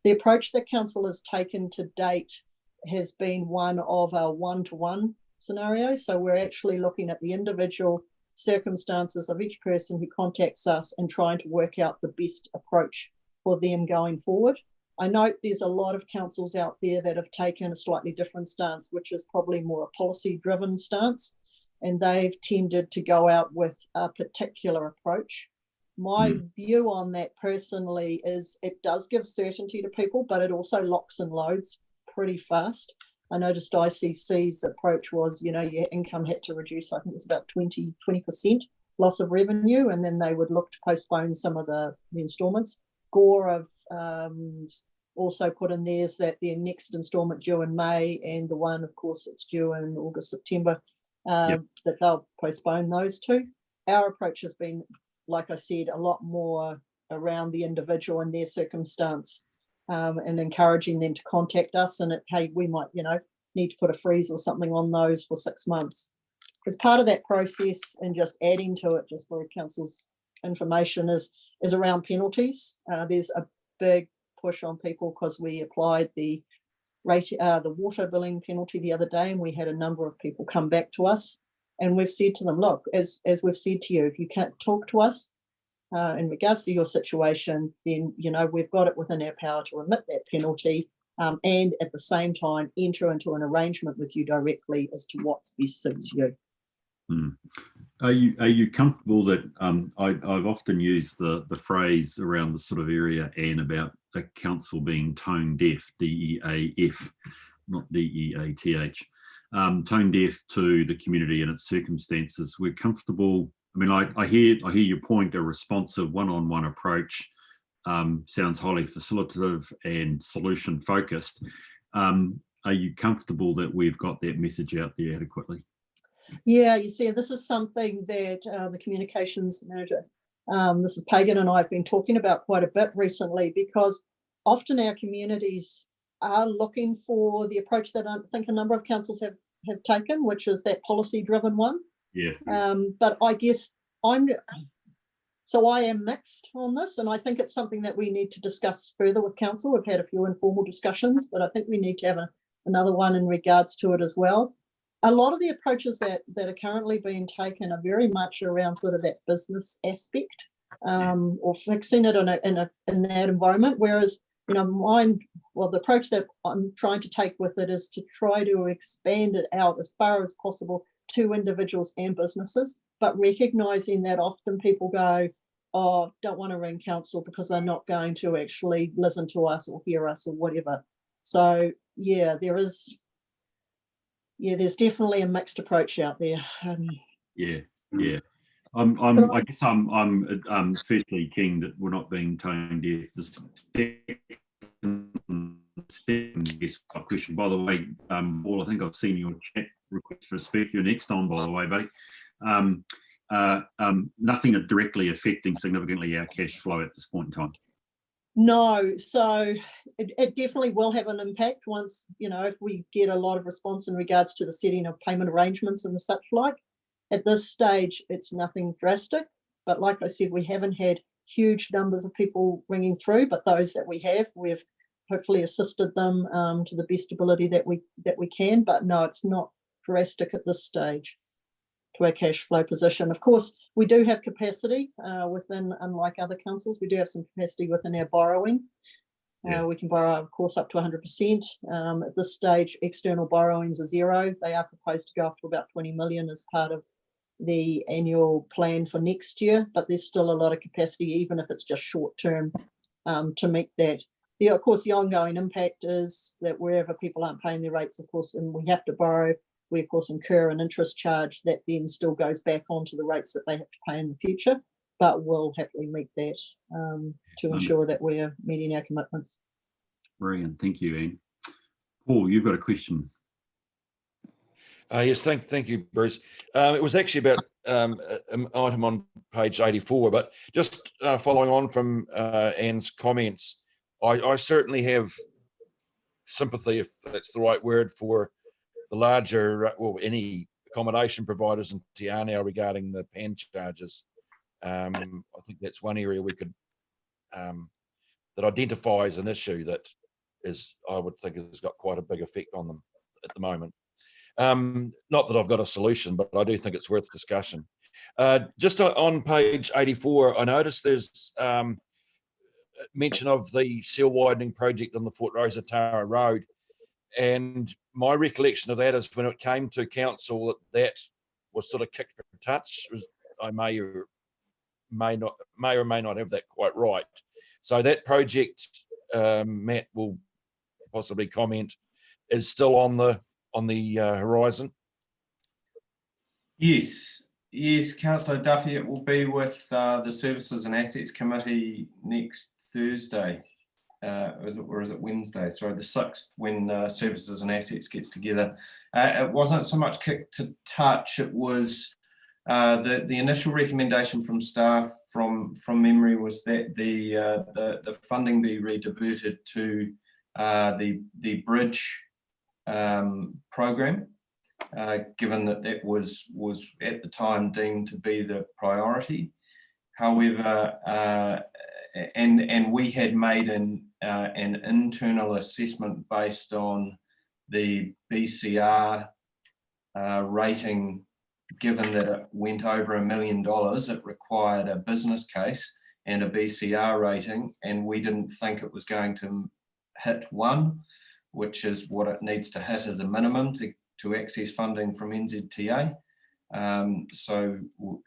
The approach that council has taken to date has been one of a one-to-one scenario. So we're actually looking at the individual circumstances of each person who contacts us and trying to work out the best approach for them going forward. I note there's a lot of councils out there that have taken a slightly different stance, which is probably more a policy-driven stance, and they've tended to go out with a particular approach. My view on that personally is it does give certainty to people, but it also locks and loads pretty fast. I noticed ICC's approach was, your income had to reduce, I think it was about 20% loss of revenue, and then they would look to postpone some of the instalments. Gore have also put in there is that their next instalment due in May, and the one, of course, it's due in August, September, that they'll postpone those two. Our approach has been, like I said, a lot more around the individual and their circumstance, and encouraging them to contact us, and hey, we might, need to put a freeze or something on those for 6 months. As part of that process, and just adding to it, just for council's information, is around penalties. There's a big push on people because we applied the water billing penalty the other day, and we had a number of people come back to us, and we've said to them, look, as we've said to you, if you can't talk to us in regards to your situation, then we've got it within our power to remit that penalty, and at the same time enter into an arrangement with you directly as to what best suits you. Are you comfortable that I've often used the phrase around the sort of area and about a council being tone deaf, DEAF, not DEATH, tone deaf to the community and its circumstances. We're comfortable. I mean, I hear your point. A responsive one-on-one approach sounds highly facilitative and solution focused. Are you comfortable that we've got that message out there adequately? Yeah, you see, this is something that the communications manager, Mrs. Pagan, and I have been talking about quite a bit recently, because often our communities are looking for the approach that I think a number of councils have taken, which is that policy-driven one. Yeah. But I guess I am mixed on this, and I think it's something that we need to discuss further with council. We've had a few informal discussions, but I think we need to have another one in regards to it as well. A lot of the approaches that are currently being taken are very much around sort of that business aspect, or fixing it in that environment. Whereas, the approach that I'm trying to take with it is to try to expand it out as far as possible to individuals and businesses, but recognizing that often people go, oh, don't want to ring council because they're not going to actually listen to us or hear us or whatever. So yeah, there's definitely a mixed approach out there. Yeah. I guess I'm firstly keen that we're not being tone deaf. The second question, by the way, Paul, I think I've seen your chat request for a speak. You're next on, by the way, buddy. Nothing directly affecting significantly our cash flow at this point in time. No, so it definitely will have an impact once, if we get a lot of response in regards to the setting of payment arrangements and such like. At this stage, it's nothing drastic, but like I said, we haven't had huge numbers of people ringing through, but those that we have, we've hopefully assisted them to the best ability that we can. But no, it's not drastic at this stage to our cash flow position. Of course, we do have capacity within, unlike other councils, we do have some capacity within our borrowing. We can borrow, of course, up to 100%. At this stage, external borrowings are zero. They are proposed to go up to about 20 million as part of the annual plan for next year, but there's still a lot of capacity, even if it's just short term, to meet that. Of course, the ongoing impact is that wherever people aren't paying their rates, of course, and we have to borrow, we of course incur an interest charge that then still goes back onto the rates that they have to pay in the future, but we'll happily meet that to ensure that we're meeting our commitments. Brilliant, thank you, Anne. Paul, you've got a question. Yes, thank you, Bruce. It was actually about an item on page 84, but just following on from Anne's comments, I certainly have sympathy, if that's the right word, for the larger, any accommodation providers in Te Anau regarding the PAN charges. I think that's one area we could, that identifies an issue that is, I would think, has got quite a big effect on them at the moment. Not that I've got a solution, but I do think it's worth discussion. Just on page 84, I noticed there's mention of the seal widening project on the Fort Rosa Tara Road. And my recollection of that is when it came to council, that was sort of kicked for touch. I may or may not have that quite right. So that project, Matt will possibly comment, is still on the horizon. Yes, Councillor Duffy, it will be with the Services and Assets Committee next Thursday. or is it Wednesday? Sorry, the 6th, when Services and Assets gets together. It wasn't so much kick to touch, it was the initial recommendation from staff from memory was that the funding be rediverted to the bridge program, given that was at the time deemed to be the priority. However, and we had made an internal assessment based on the BCR rating. Given that it went over $1 million, it required a business case and a BCR rating, and we didn't think it was going to hit 1, which is what it needs to hit as a minimum to access funding from NZTA. So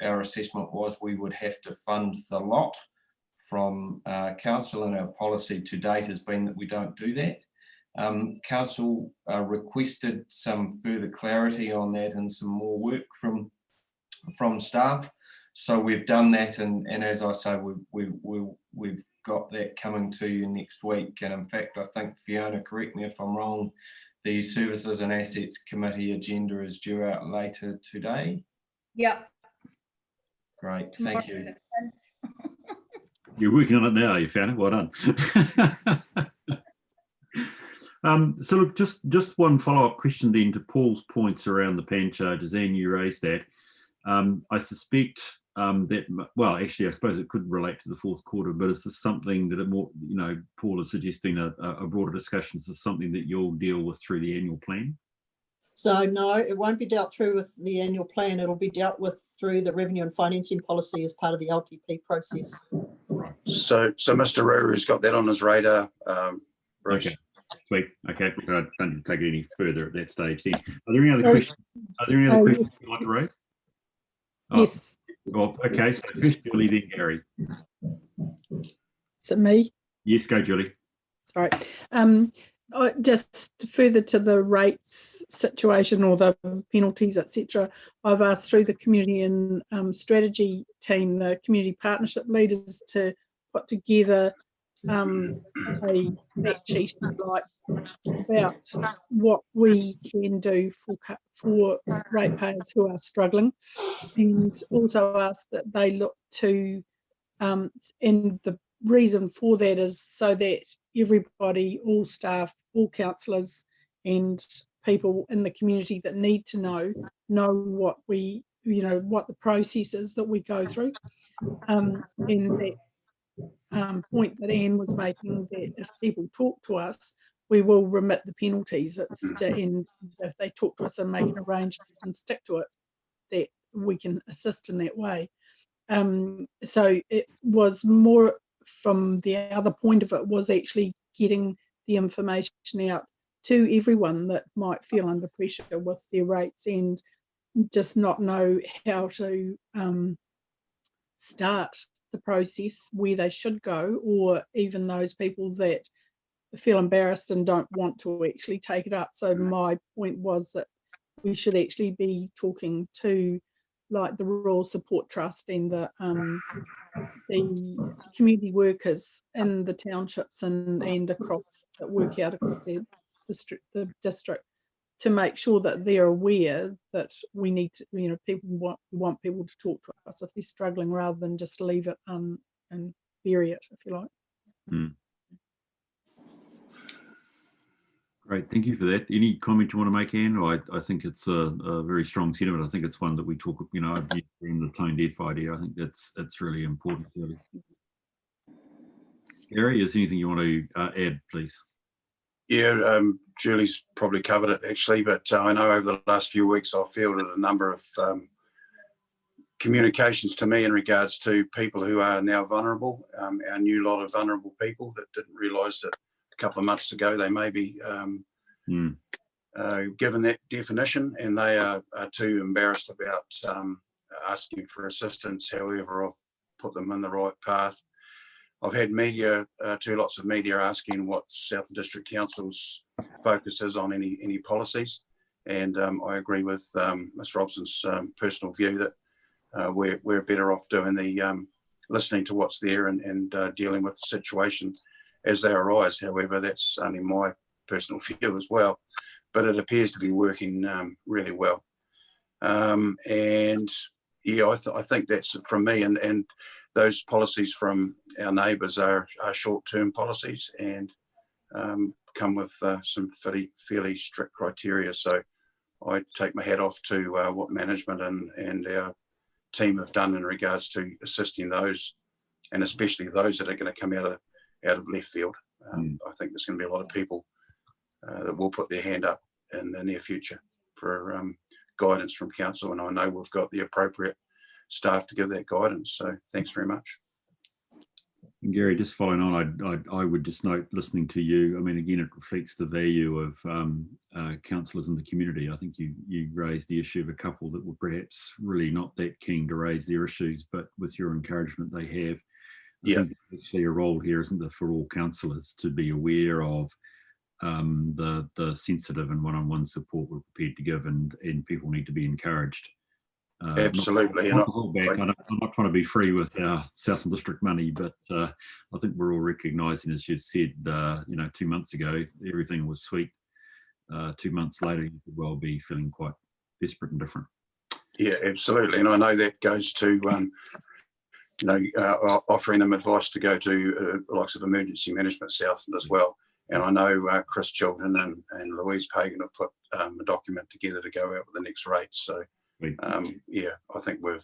our assessment was we would have to fund the lot from council, and our policy to date has been that we don't do that. Council requested some further clarity on that and some more work from staff. So we've done that, and as I say, we've got that coming to you next week. And in fact, I think, Fiona, correct me if I'm wrong, the Services and Assets Committee agenda is due out later today. Yep. Great, thank you. You're working on it now, you found it. Well done. So look, just one follow-up question then to Paul's points around the PAN charges, and you raised that. I suspect that, well, actually, I suppose it could relate to the fourth quarter, but is this something that more, Paul is suggesting a broader discussion? Is this something that you'll deal with through the annual plan? So no, it won't be dealt through with the annual plan. It'll be dealt with through the revenue and financing policy as part of the LTP process. Right. So Mr. Ruru's got that on his radar, Bruce. Okay. Sweet. Okay. I don't need to take it any further at that stage then. Are there any other questions? Are there any other questions you'd like to raise? Yes. Well, okay. So first Julie, then Gary. Is it me? Yes, go Julie. Sorry. Just further to the rates situation or the penalties, etc. I've asked through the community and strategy team, the community partnership leaders, to put together a fact sheet, like, about what we can do for ratepayers who are struggling, and also ask that they look to, and the reason for that is so that everybody, all staff, all councillors and people in the community that need to know what we, what the process is that we go through. And that point that Anne was making, that if people talk to us, we will remit the penalties. And if they talk to us and make an arrangement and stick to it, that we can assist in that way. So it was more from the other point of it, was actually getting the information out to everyone that might feel under pressure with their rates and just not know how to start the process, where they should go, or even those people that feel embarrassed and don't want to actually take it up. So my point was that we should actually be talking to, like, the Rural Support Trust and the community workers in the townships and across, that work out across the district, to make sure that they're aware that we need to, people want people to talk to us if they're struggling, rather than just leave it and bury it, if you like. Mm. Great, thank you for that. Any comment you want to make, Anne? I think it's a very strong sentiment. I think it's one that we talk, in the tone deaf idea. I think that's really important. Gary, is anything you want to add, please? Yeah, Julie's probably covered it actually, but I know over the last few weeks I've fielded a number of communications to me in regards to people who are now vulnerable, our new lot of vulnerable people that didn't realise that a couple of months ago they may be given that definition, and they are too embarrassed about asking for assistance. However, I've put them in the right path. I've had media, lots of media asking what South District Council's focus is on any policies, and I agree with Ms. Robson's personal view that we're better off doing the listening to what's there and dealing with the situation as they arise. However, that's only my personal view as well, but it appears to be working really well. And yeah, I think that's from me, and those policies from our neighbours are short-term policies and come with some fairly strict criteria. So I take my hat off to what management and our team have done in regards to assisting those, and especially those that are going to come out of left field. I think there's going to be a lot of people that will put their hand up in the near future for guidance from council, and I know we've got the appropriate staff to give that guidance. So thanks very much. And Gary, just following on, I would just note, listening to you, I mean, again, it reflects the value of councillors in the community. I think you raised the issue of a couple that were perhaps really not that keen to raise their issues, but with your encouragement, they have. I think there's actually a role here, isn't there, for all councillors to be aware of the sensitive and one-on-one support we're prepared to give, and people need to be encouraged. Absolutely. I'm not trying to be free with our Southern District money, but I think we're all recognising, as you said, 2 months ago, everything was sweet. 2 months later, you could well be feeling quite desperate and different. Yeah, absolutely. And I know that goes to, offering them advice to go to likes of Emergency Management Southland as well. And I know Chris Chilton and Louise Pagan have put a document together to go out with the next rates. So, yeah, I think we're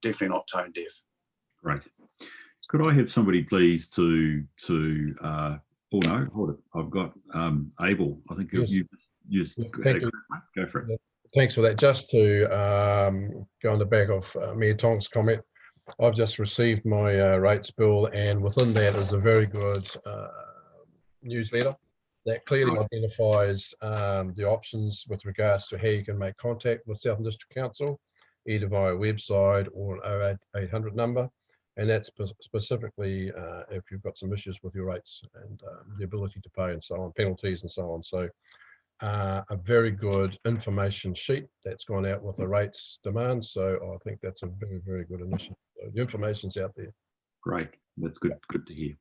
definitely not tone deaf. Great. Could I have somebody please to oh no, hold it. I've got Abel. I think Yes. you Thank you. go for it. Thanks for that. Just to go on the back of Mayor Tong's comment, I've just received my rates bill, and within that is a very good newsletter that clearly identifies the options with regards to how you can make contact with Southern District Council, either via website or an 0800 number. And that's specifically if you've got some issues with your rates and the ability to pay and so on, penalties and so on. So a very good information sheet that's gone out with the rates demand. So I think that's a very, very good initiative. So the information's out there. Great. That's good. Good to hear.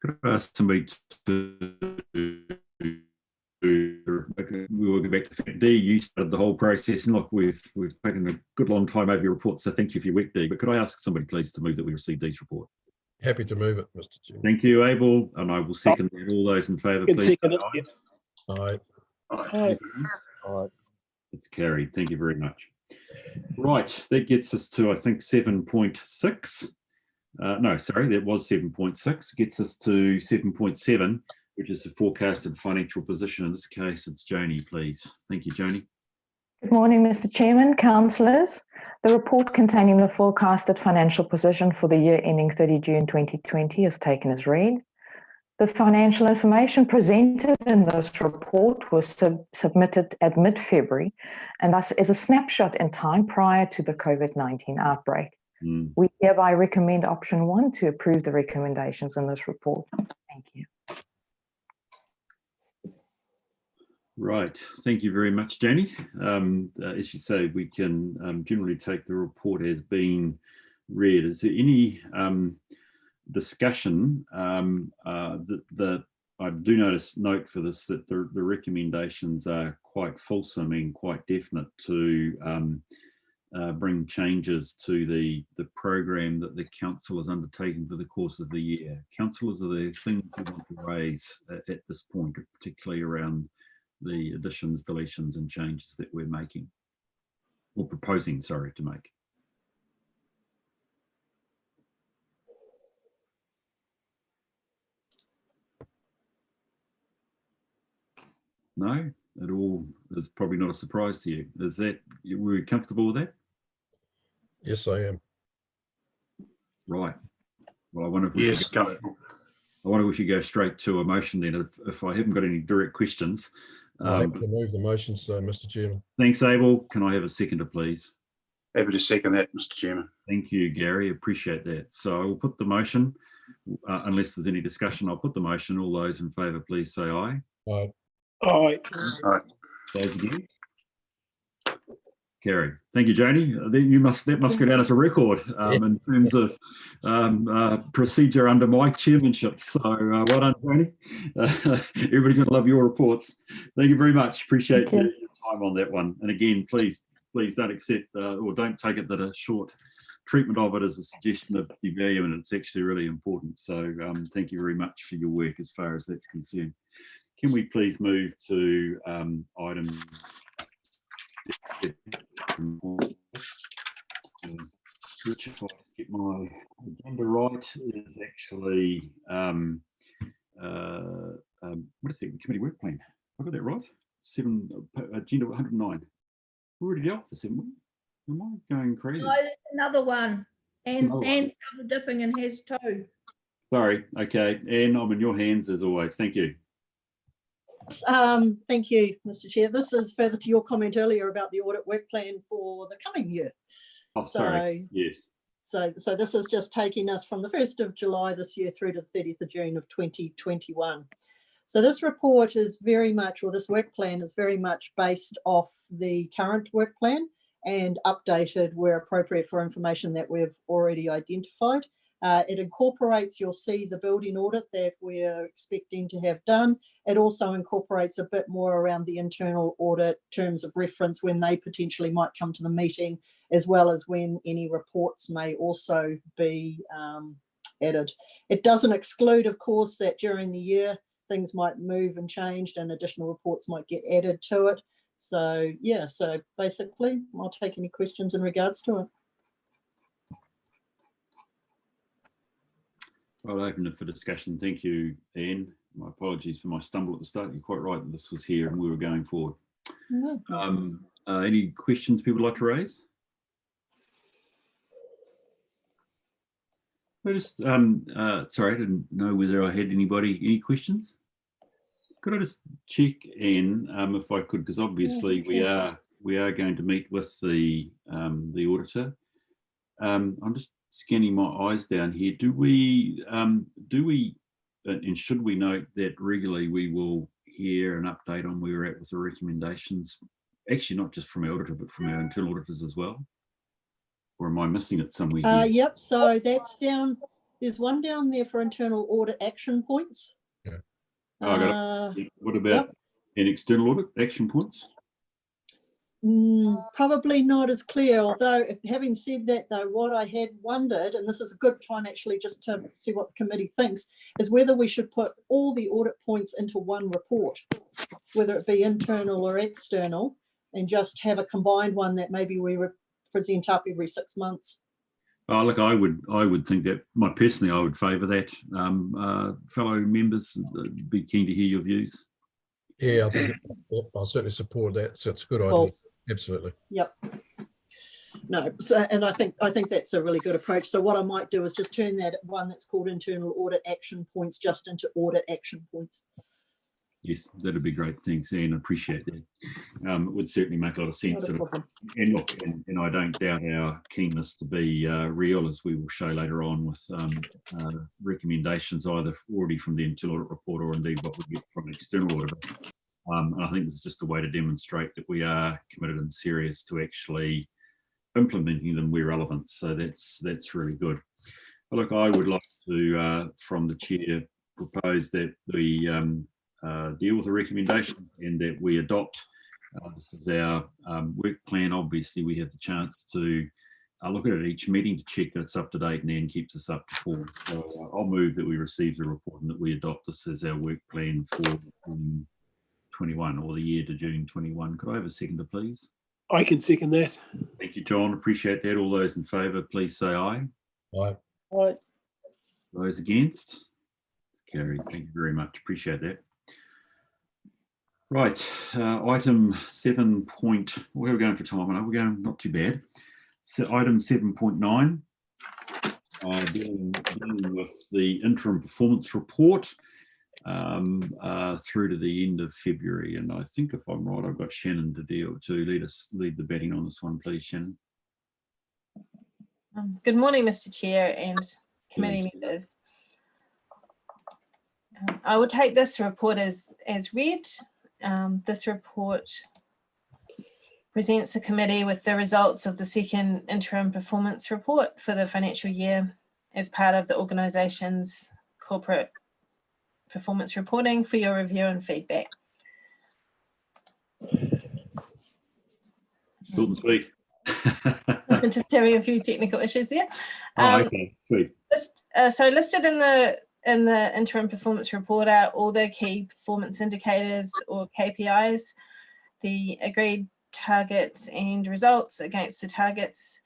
Could I ask somebody to we will go back to fact D. You started the whole process, and look, we've taken a good long time over your report, so thank you for your work, D. But could I ask somebody please to move that we receive D's report? Happy to move it, Mr. Chairman. Thank you, Abel, and I will second that. All those in favour, please. Second it, yeah. Aye. Aye. Aye. It's carried. Thank you very much. Right, that gets us to, I think, 7.6. No, sorry, that was 7.6. Gets us to 7.7, which is the forecasted financial position. In this case, it's Joni, please. Thank you, Joni. Good morning, Mr. Chairman, councillors. The report containing the forecasted financial position for the year ending 30 June 2020 is taken as read. The financial information presented in this report was submitted at mid-February and thus is a snapshot in time prior to the COVID-19 outbreak. We hereby recommend option 1 to approve the recommendations in this report. Thank you. Right, thank you very much, Joni. As you say, we can generally take the report as being read. Is there any discussion that I do note for this that the recommendations are quite fulsome and quite definite to bring changes to the program that the council is undertaking for the course of the year? Councillors, are there things you want to raise at this point, particularly around the additions, deletions and changes that we're making or proposing, sorry, to make? No, it all is probably not a surprise to you. Is that, were you comfortable with that? Yes, I am. Right. Well, I wonder if we should go straight to a motion then, if I haven't got any direct questions. I have to move the motion, so Mr. Chairman. Thanks, Abel. Can I have a seconder, please? Happy to second that, Mr. Chairman. Thank you, Gary. Appreciate that. So I will put the motion, unless there's any discussion, I'll put the motion. All those in favour, please say aye. Aye. Aye. Aye. Those against? Carried. Thank you, Janie. That must go down as a record in terms of procedure under my chairmanship. So well done, Janie. Everybody's going to love your reports. Thank you very much. Appreciate your time on that one. And again, please don't accept or don't take it that a short treatment of it is a suggestion of devaluing. It's actually really important. So thank you very much for your work as far as that's concerned. Can we please move to item which, if I get my agenda right, is actually what is it? Committee work plan. I got that right. Agenda 109. We're already dealt with this, haven't we? Am I going crazy? No, there's another one. And Another one. double dipping and has two. Sorry. Okay, Anne, I'm in your hands as always. Thank you. Thank you, Mr. Chair. This is further to your comment earlier about the audit work plan for the coming year. Oh, sorry. Yes. So this is just taking us from the 1st of July this year through to the 30th of June of 2021. So this report is very much, or this work plan is very much based off the current work plan and updated where appropriate for information that we've already identified. It incorporates, you'll see the building audit that we're expecting to have done. It also incorporates a bit more around the internal audit terms of reference when they potentially might come to the meeting, as well as when any reports may also be added. It doesn't exclude, of course, that during the year things might move and change and additional reports might get added to it. So yeah, so basically I'll take any questions in regards to it. I'll open it for discussion. Thank you, Anne. My apologies for my stumble at the start. You're quite right that this was here and we were going forward. Any questions people would like to raise? I just, sorry, I didn't know whether I had any questions. Could I just check, Anne, if I could, because obviously we are going to meet with the auditor. I'm just scanning my eyes down here. Do we and should we note that regularly we will hear an update on where we're at with the recommendations, actually not just from our auditor but from our internal auditors as well? Or am I missing it somewhere here? Yep, so that's down, there's one down there for internal audit action points. Yeah. I got it. What about an external audit action points? Probably not as clear, although having said that though, what I had wondered, and this is a good time actually just to see what the committee thinks, is whether we should put all the audit points into one report, whether it be internal or external, and just have a combined one that maybe we present up every 6 months. Oh, look, I would think that, personally, I would favour that. Fellow members, be keen to hear your views. Yeah, I think I'll certainly support that. So it's a good idea. Well, absolutely. Yep. No, so and I think that's a really good approach. So what I might do is just turn that one that's called internal audit action points just into audit action points. Yes, that'd be great. Thanks, Anne. I appreciate that. It would certainly make a lot of sense. And look, and I don't doubt our keenness to be real, as we will show later on with recommendations either already from the internal audit report or indeed what we get from an external auditor. And I think it's just a way to demonstrate that we are committed and serious to actually implementing them where relevant. So that's really good. But look, I would like to, from the chair, propose that we deal with the recommendation and that we adopt. This is our work plan. Obviously, we have the chance to look at it each meeting to check that it's up to date, and Anne keeps us up to form. So I'll move that we receive the report and that we adopt this as our work plan for 21 or the year to June 21. Could I have a seconder, please? I can second that. Thank you, John. Appreciate that. All those in favour, please say aye. Aye. Aye. Those against? It's carried. Thank you very much. Appreciate that. Right, item 7. Where are we going for time? We're going not too bad. So item 7.9, dealing with the interim performance report through to the end of February. And I think if I'm right, I've got Shannon to lead the betting on this one, please, Shannon. Good morning, Mr. Chair and committee members. I will take this report as read. This report presents the committee with the results of the second interim performance report for the financial year as part of the organisation's corporate performance reporting for your review and feedback. Short and sweet. Just having a few technical issues there. Okay, sweet. So listed in the interim performance report are all the key performance indicators or KPIs, the agreed targets and results against the targets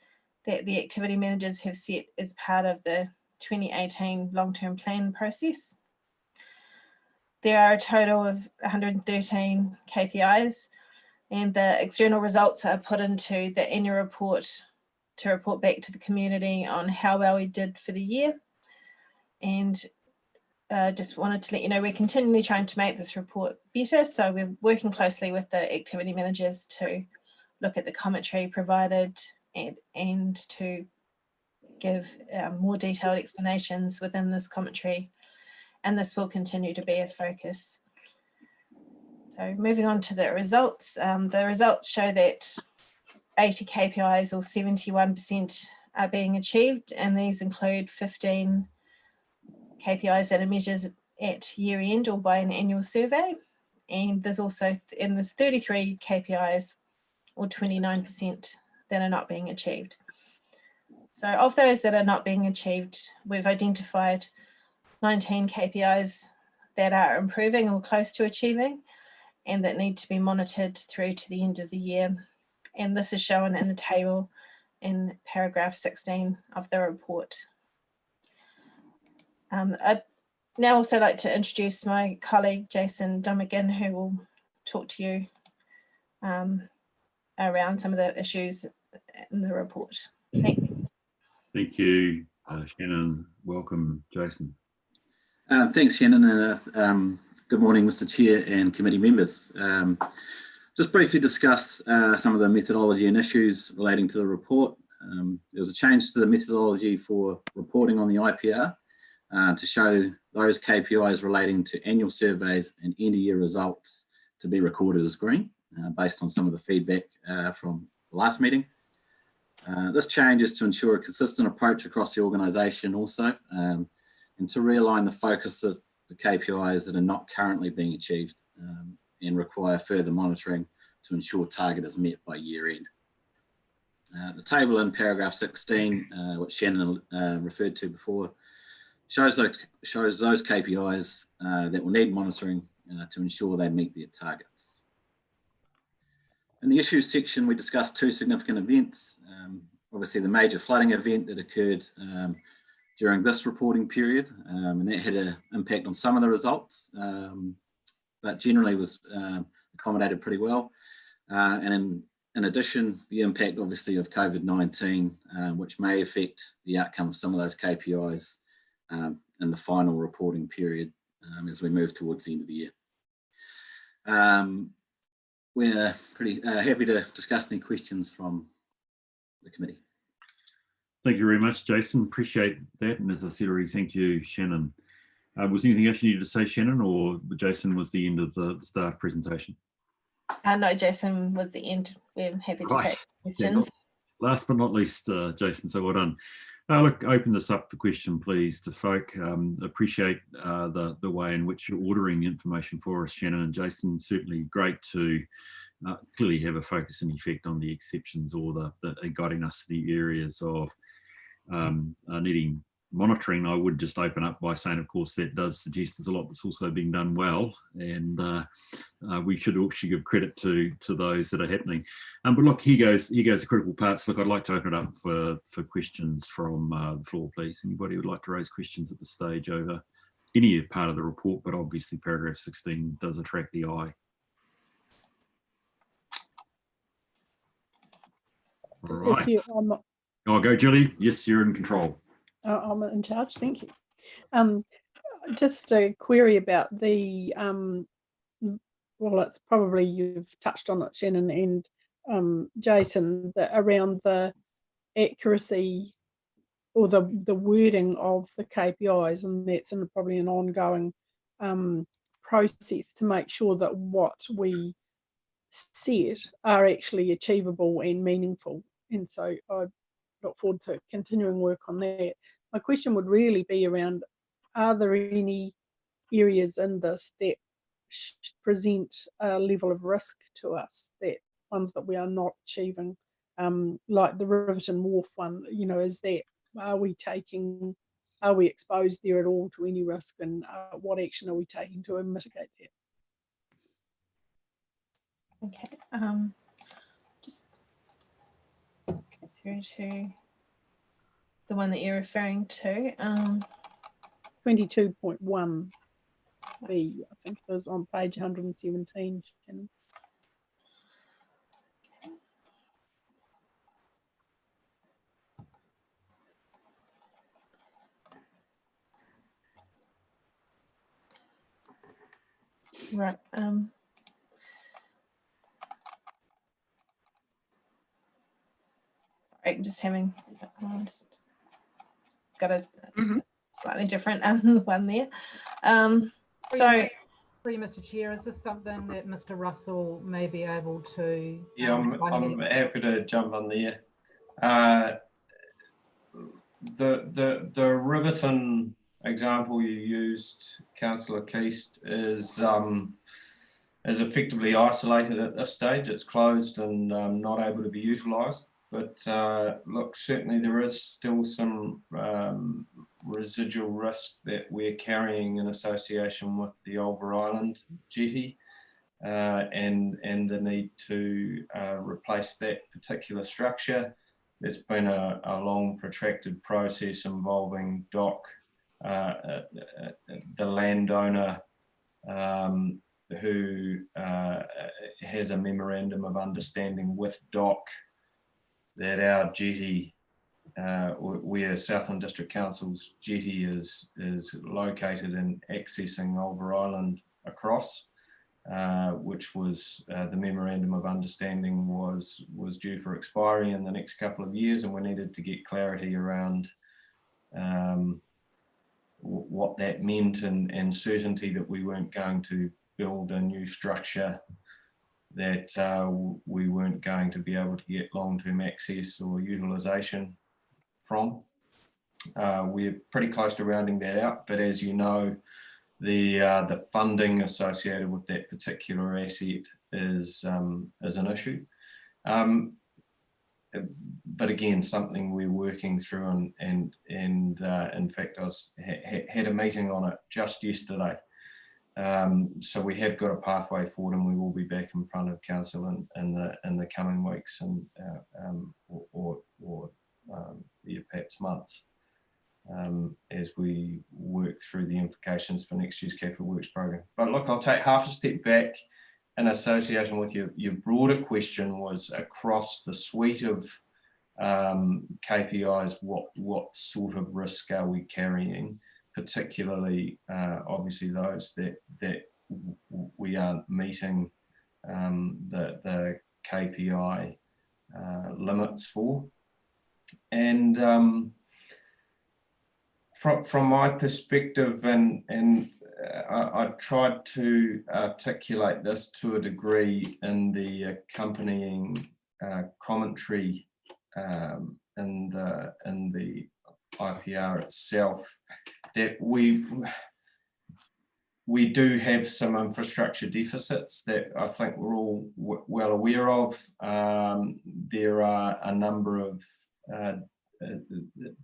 that the activity managers have set as part of the 2018 long-term plan process. There are a total of 113 KPIs, and the external results are put into the annual report to report back to the community on how well we did for the year. And just wanted to let you know we're continually trying to make this report better, so we're working closely with the activity managers to look at the commentary provided and to give more detailed explanations within this commentary, and this will continue to be a focus. So moving on to the results show that 80 KPIs or 71% are being achieved, and these include 15 KPIs that are measured at year end or by an annual survey, and there's also there's 33 KPIs or 29% that are not being achieved. So of those that are not being achieved, we've identified 19 KPIs that are improving or close to achieving and that need to be monitored through to the end of the year. And this is shown in the table in paragraph 16 of the report. I'd now also like to introduce my colleague, Jason Domigan, who will talk to you around some of the issues in the report. Thank you. Thank you, Shannon. Welcome, Jason. Thanks, Shannon. Good morning, Mr. Chair and committee members. Just briefly discuss some of the methodology and issues relating to the report. There was a change to the methodology for reporting on the IPR to show those KPIs relating to annual surveys and end of year results to be recorded as green, based on some of the feedback from the last meeting. This change is to ensure a consistent approach across the organisation also, and to realign the focus of the KPIs that are not currently being achieved and require further monitoring to ensure target is met by year end. The table in paragraph 16, which Shannon referred to before, shows those KPIs that will need monitoring to ensure they meet their targets. In the issues section, we discussed two significant events. Obviously, the major flooding event that occurred during this reporting period, and that had an impact on some of the results, but generally was accommodated pretty well. And in addition, the impact obviously of COVID-19, which may affect the outcome of some of those KPIs in the final reporting period as we move towards the end of the year. We're pretty happy to discuss any questions from the committee. Thank you very much, Jason. Appreciate that. And as I said already, thank you, Shannon. Was there anything else you needed to say, Shannon, or Jason was the end of the staff presentation? No, Jason was the end. We're happy to take questions. Yeah, last but not least, Jason, so well done. Look, open this up for question, please, to folk. Appreciate the way in which you're ordering the information for us, Shannon and Jason. Certainly great to clearly have a focus and effect on the exceptions or the guiding us to the areas of needing monitoring. I would just open up by saying, of course, that does suggest there's a lot that's also being done well, and we should actually give credit to those that are happening. But look, here goes the critical parts. Look, I'd like to open it up for questions from the floor, please. Anybody would like to raise questions at this stage over any part of the report, but obviously paragraph 16 does attract the eye. All right. I'll go, Julie. Yes, you're in control. I'm in charge, thank you. Just a query about the, well, it's probably you've touched on it, Shannon and Jason, around the accuracy or the wording of the KPIs, and that's probably an ongoing process to make sure that what we set are actually achievable and meaningful. And so I look forward to continuing work on that. My question would really be around, are there any areas in this that present a level of risk to us, that ones that we are not achieving, like the Riverton Wharf one, you know, are we exposed there at all to any risk, and what action are we taking to mitigate that? Okay, just go through to the one that you're referring to. 22.1B, I think it was on page 117. Shannon. Right. Sorry, just having just got a slightly different one there. So. For you, Mr. Chair, is this something that Mr. Russell may be able to? Yeah, I'm happy to jump on there. The Riverton example you used, Councillor Keast, is effectively isolated at this stage. It's closed and not able to be utilised. But look, certainly there is still some residual risk that we're carrying in association with the Over Island jetty and the need to replace that particular structure. There's been a long protracted process involving DOC, the landowner who has a memorandum of understanding with DOC that our jetty, where Southland District Council's jetty is located and accessing Over Island across, which was the memorandum of understanding was due for expiry in the next couple of years, and we needed to get clarity around what that meant and certainty that we weren't going to build a new structure that we weren't going to be able to get long-term access or utilisation from. We're pretty close to rounding that out, but as you know, the funding associated with that particular asset is an issue. But again, something we're working through, and in fact, I had a meeting on it just yesterday. So we have got a pathway forward, and we will be back in front of council in the coming weeks and or perhaps months as we work through the implications for next year's capital works program. But look, I'll take half a step back in association with your broader question was across the suite of KPIs, what sort of risk are we carrying? Particularly, obviously, those that we aren't meeting the KPI limits for. And from my perspective, and I tried to articulate this to a degree in the accompanying commentary in the IPR itself, that we do have some infrastructure deficits that I think we're all well aware of. There are a number of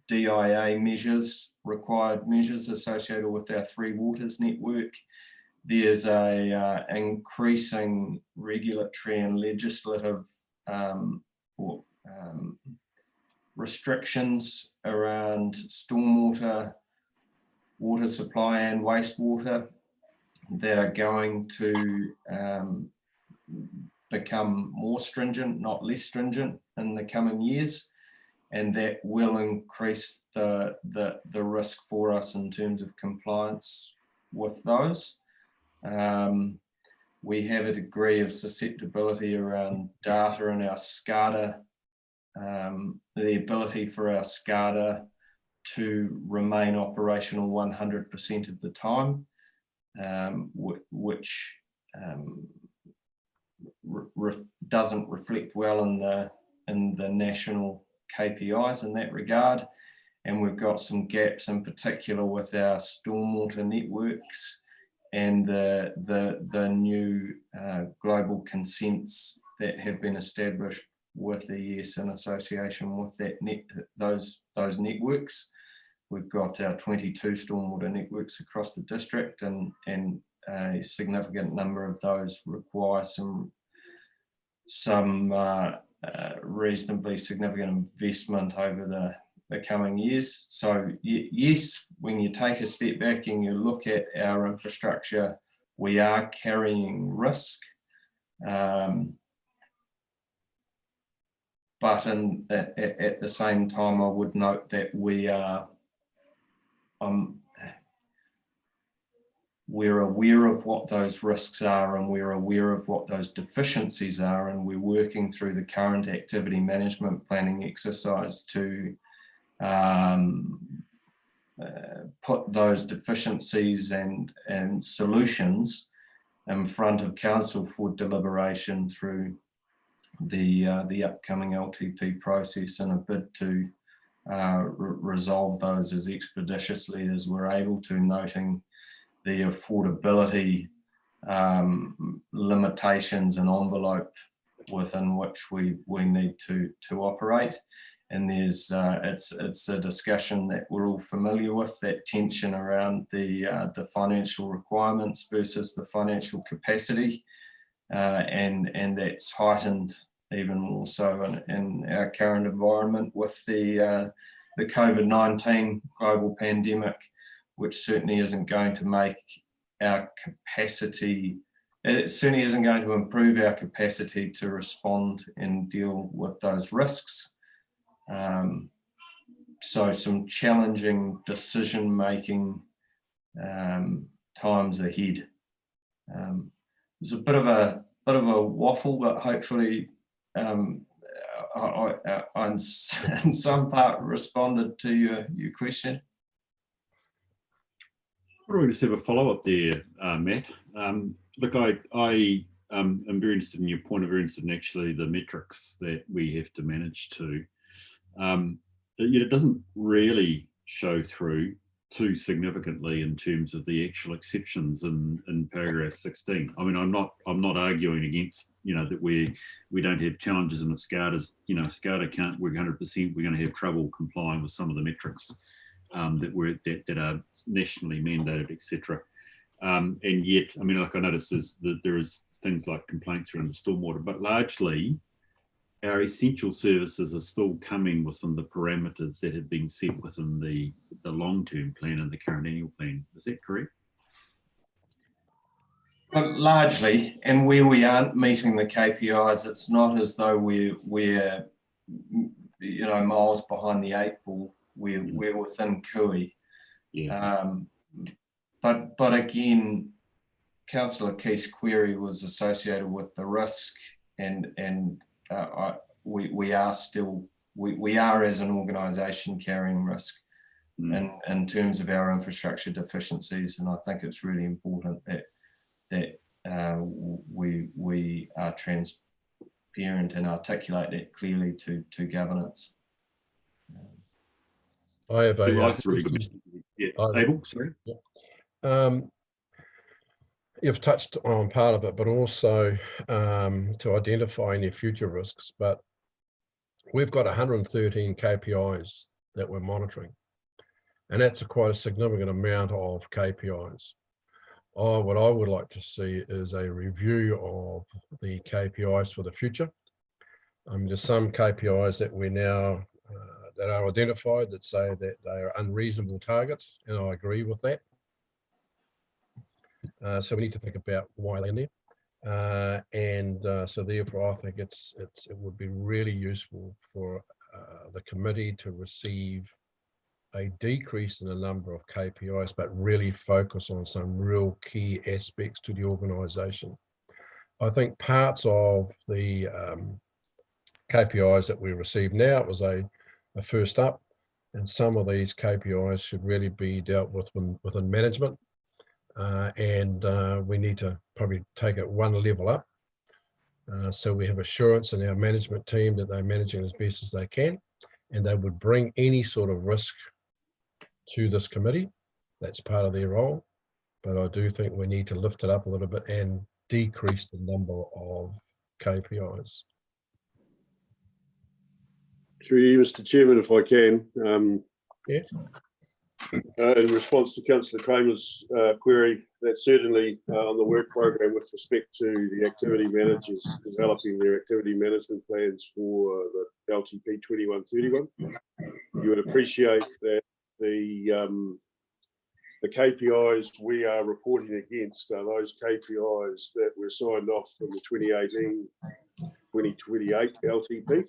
DIA measures, required measures associated with our Three Waters network. There's a increasing regulatory and legislative restrictions around stormwater, water supply and wastewater that are going to become more stringent, not less stringent, in the coming years. And that will increase the risk for us in terms of compliance with those. We have a degree of susceptibility around data in our SCADA, the ability for our SCADA to remain operational 100% of the time, which doesn't reflect well in the national KPIs in that regard. And we've got some gaps in particular with our stormwater networks and the new global consents that have been established with the ES in association with those networks. We've got our 22 stormwater networks across the district, and a significant number of those require some reasonably significant investment over the coming years. So yes, when you take a step back and you look at our infrastructure, we are carrying risk. But at the same time, I would note that we're aware of what those risks are, and we're aware of what those deficiencies are, and we're working through the current activity management planning exercise to put those deficiencies and solutions in front of council for deliberation through the upcoming LTP process, in a bid to resolve those as expeditiously as we're able to, noting the affordability limitations and envelope within which we need to operate. And there's it's a discussion that we're all familiar with, that tension around the financial requirements versus the financial capacity, and that's heightened even more so in our current environment with the COVID-19 global pandemic, which certainly isn't going to make our capacity, it certainly isn't going to improve our capacity to respond and deal with those risks. So some challenging decision-making times ahead. There's a bit of a waffle, but hopefully I in some part responded to your question. Why don't we just have a follow-up there, Matt? Look, I am very interested in your point. I'm very interested in actually the metrics that we have to manage to. Yet it doesn't really show through too significantly in terms of the actual exceptions in paragraph 16. I mean, I'm not arguing against, that we don't have challenges, and if SCADA's, SCADA can't work 100%, we're going to have trouble complying with some of the metrics that are nationally mandated, etc. And yet, I mean, like I noticed there is things like complaints around the stormwater, but largely our essential services are still coming within the parameters that have been set within the long-term plan and the current annual plan. Is that correct? Well, largely, and where we aren't meeting the KPIs, it's not as though we're miles behind the 8 ball. We're within CUI. Yeah. But again, Councillor Keith's query was associated with the risk, and we are still, we are as an organisation carrying risk in terms of our infrastructure deficiencies, and I think it's really important that we are transparent and articulate that clearly to governance. I have a Abel, sorry. You've touched on part of it, but also to identify any future risks. But we've got 113 KPIs that we're monitoring, and that's quite a significant amount of KPIs. What I would like to see is a review of the KPIs for the future. There's some KPIs that we now that are identified that say that they are unreasonable targets, and I agree with that. So we need to think about why they're in there, so therefore I think it would be really useful for the committee to receive a decrease in the number of KPIs, but really focus on some real key aspects to the organisation. I think parts of the KPIs that we receive now, it was a first up, and some of these KPIs should really be dealt with within management. And we need to probably take it one level up So we have assurance in our management team that they're managing as best as they can, and they would bring any sort of risk to this committee. That's part of their role. But I do think we need to lift it up a little bit and decrease the number of KPIs. Through you, Mr. Chairman, if I can. Yeah. In response to Councillor Kramer's query, that's certainly on the work program with respect to the activity managers developing their activity management plans for the LTP 2131. You would appreciate that the KPIs we are reporting against are those KPIs that were signed off from the 2018-2028 LTP.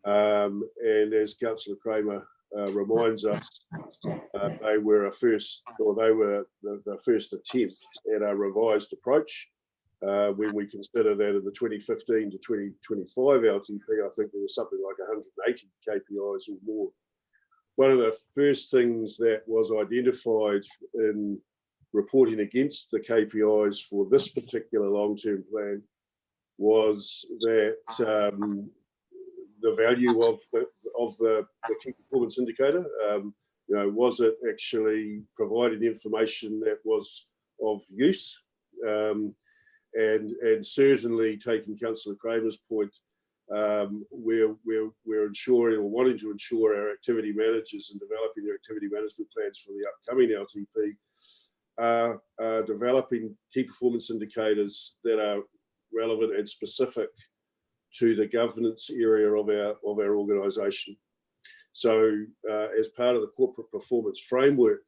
And as Councillor Kramer reminds us, they were the first attempt at a revised approach. When we consider that in the 2015 to 2025 LTP, I think there was something like 180 KPIs or more. One of the first things that was identified in reporting against the KPIs for this particular long-term plan was that the value of the key performance indicator. Was it actually providing information that was of use? And certainly, taking Councillor Kramer's point, we're ensuring or wanting to ensure our activity managers and developing their activity management plans for the upcoming LTP are developing key performance indicators that are relevant and specific to the governance area of our organisation. So as part of the corporate performance framework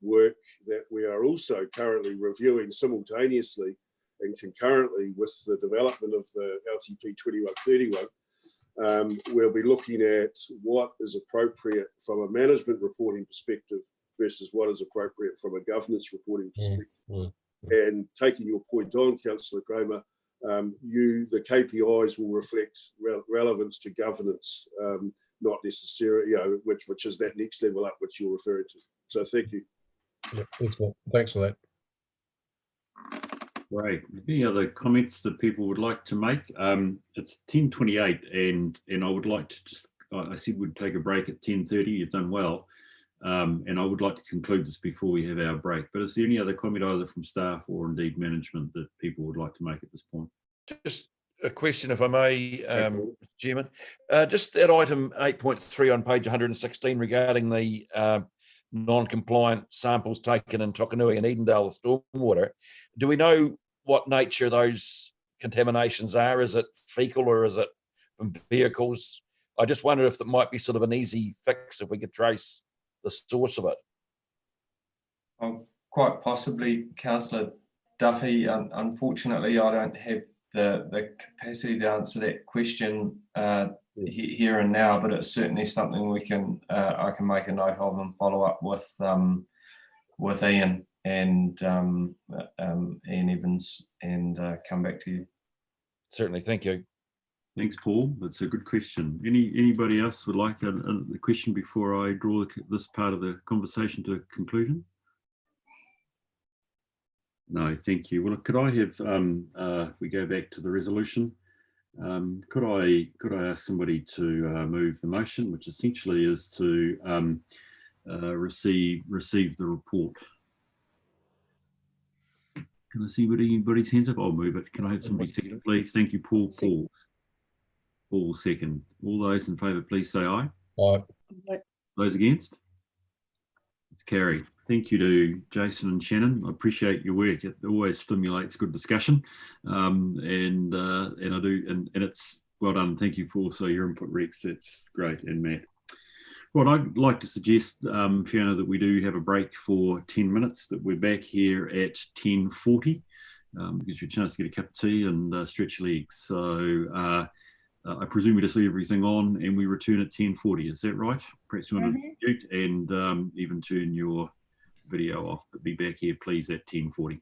work that we are also currently reviewing simultaneously and concurrently with the development of the LTP 2131, we'll be looking at what is appropriate from a management reporting perspective versus what is appropriate from a governance reporting perspective. And taking your point on, Councillor Kramer, the KPIs will reflect relevance to governance, not necessarily, which is that next level up which you're referring to. So thank you. Yeah, excellent. Thanks for that. Great. Any other comments that people would like to make? It's 10:28, and I would like to I said we'd take a break at 10:30. You've done well. And I would like to conclude this before we have our break. But is there any other comment either from staff or indeed management that people would like to make at this point? Just a question, if I may, Chairman. Just that item 8.3 on page 116 regarding the non-compliant samples taken in Tokanui and Edendale stormwater. Do we know what nature those contaminations are? Is it fecal or is it from vehicles? I just wonder if that might be sort of an easy fix if we could trace the source of it. Quite possibly, Councillor Duffy. Unfortunately, I don't have the capacity to answer that question here and now, but it's certainly something we can I can make a note of and follow up with Ian and Ian Evans and come back to you. Certainly, thank you. Thanks, Paul. That's a good question. Anybody else would like a question before I draw this part of the conversation to a conclusion? No, thank you. Well, could I have we go back to the resolution? Could I ask somebody to move the motion, which essentially is to receive the report? Can I see anybody's hands up? I'll move it. Can I have somebody second, please? Thank you, Paul. Paul second. All those in favour, please say aye. Aye. Those against? It's carried. Thank you to Jason and Shannon. I appreciate your work. It always stimulates good discussion, and I do, and it's well done. Thank you for also your input, Rex. That's great, and Matt. Well, I'd like to suggest, Fiona, that we do have a break for 10 minutes. That we're back here at 10:40. Gives you a chance to get a cup of tea and stretch your legs. So I presume we just leave everything on and we return at 10:40. Is that right? Perhaps you want to mute and even turn your video off, but be back here, please, at 10:40.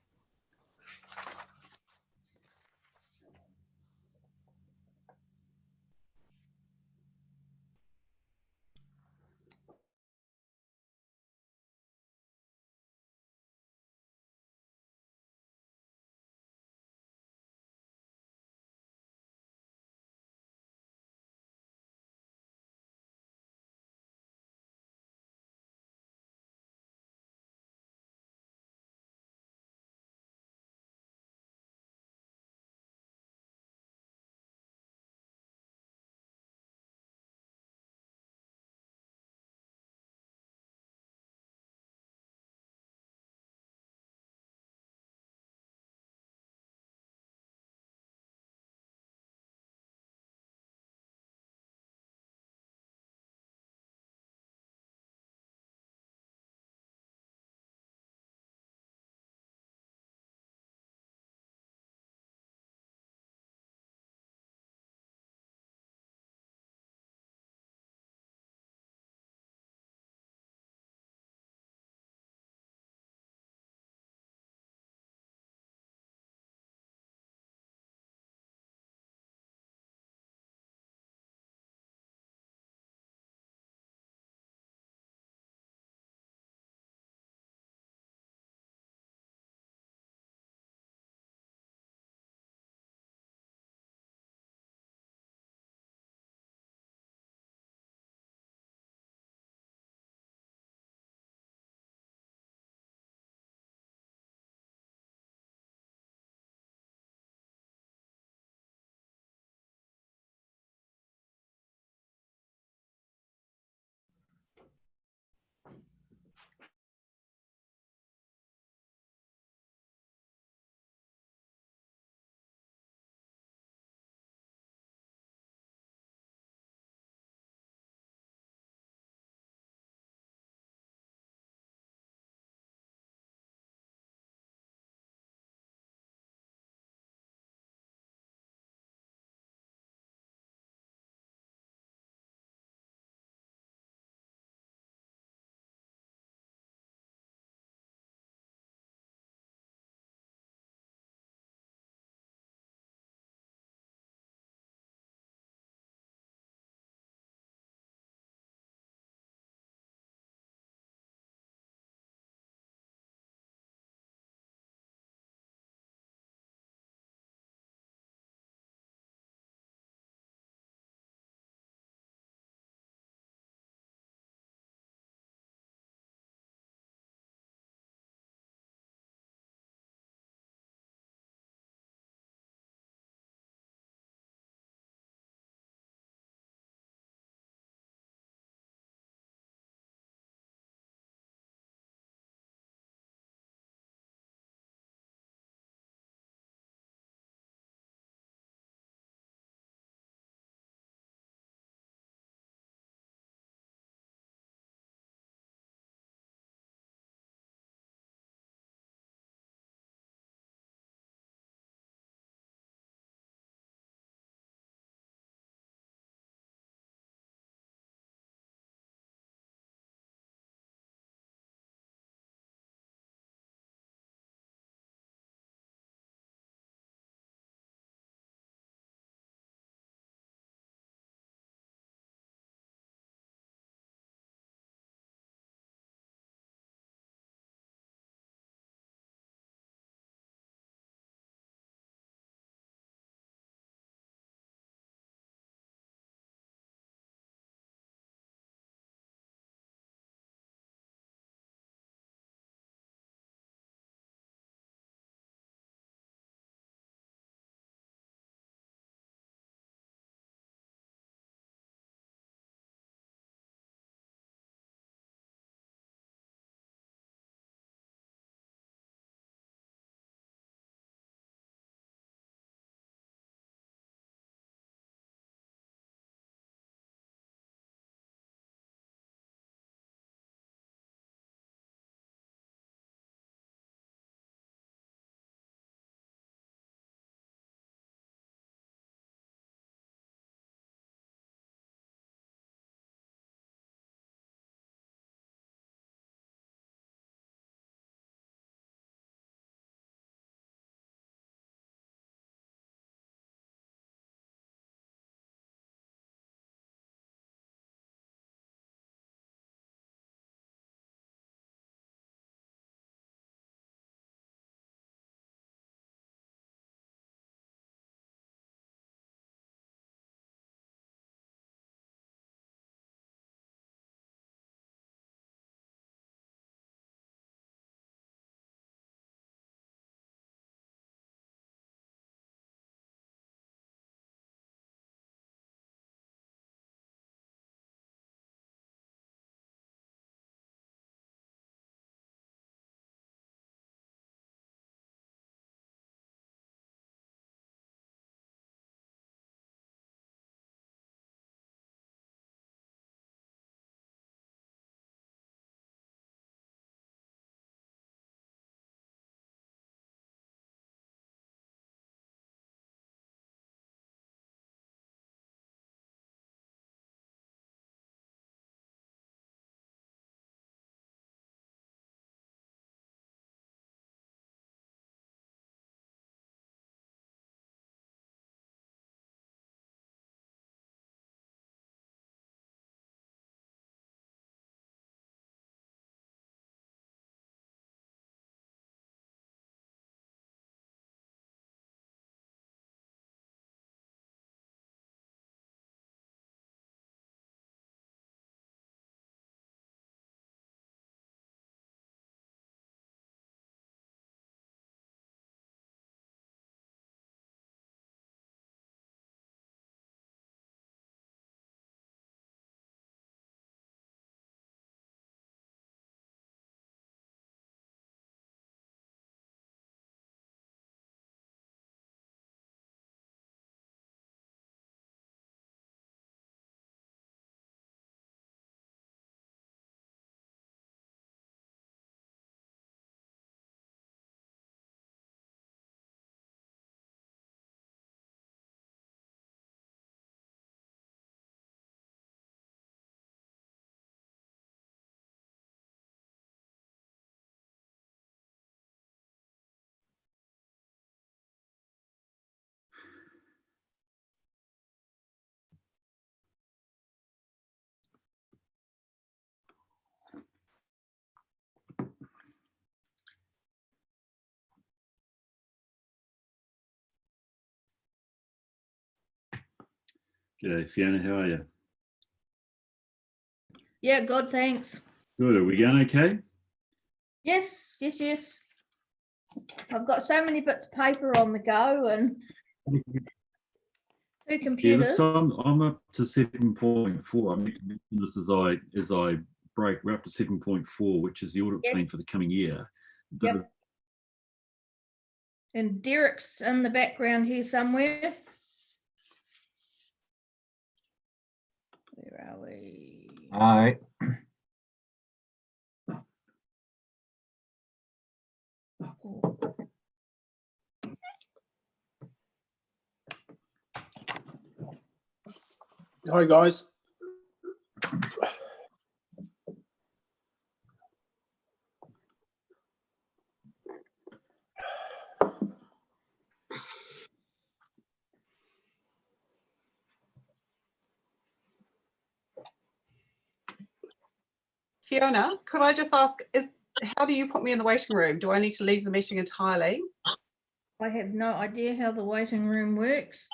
G'day, Fiona, how are you? Yeah, good, thanks. Good, are we going okay? Yes, yes, yes. I've got so many bits of paper on the go and two Yeah, look, computers. so I'm up to 7.4. I meant to mention this as I break. We're up to 7.4, which is the audit plan Yes. for the coming year. But Yep. And Derek's in the background here somewhere. Where are we? Aye. Hi, guys. Fiona, could I just ask, how do you put me in the waiting room? Do I need to leave the meeting entirely? I have no idea how the waiting room works.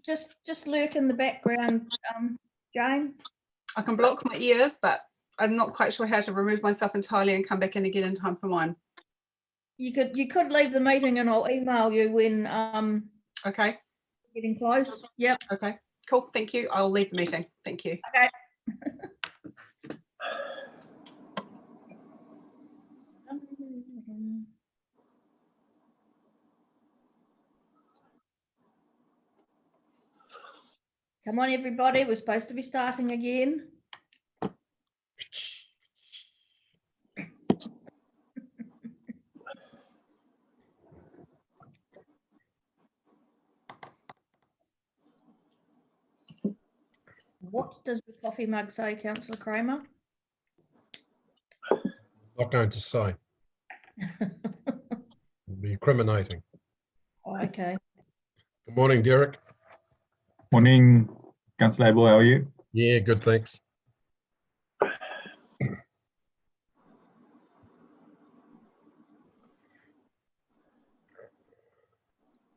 Just lurk in the background, Jane. I can block my ears, but I'm not quite sure how to remove myself entirely and come back in again in time for mine. You could leave the meeting and I'll email you when okay, getting close. Yep. Okay, cool. Thank you. I'll leave the meeting. Thank you. Okay. Come on, everybody. We're supposed to be starting again. What does the coffee mug say, Councillor Kramer? Not going to say. It'll be incriminating. Oh, okay. Good morning, Derek. Morning, Councillor Abel, how are you? Yeah, good, thanks.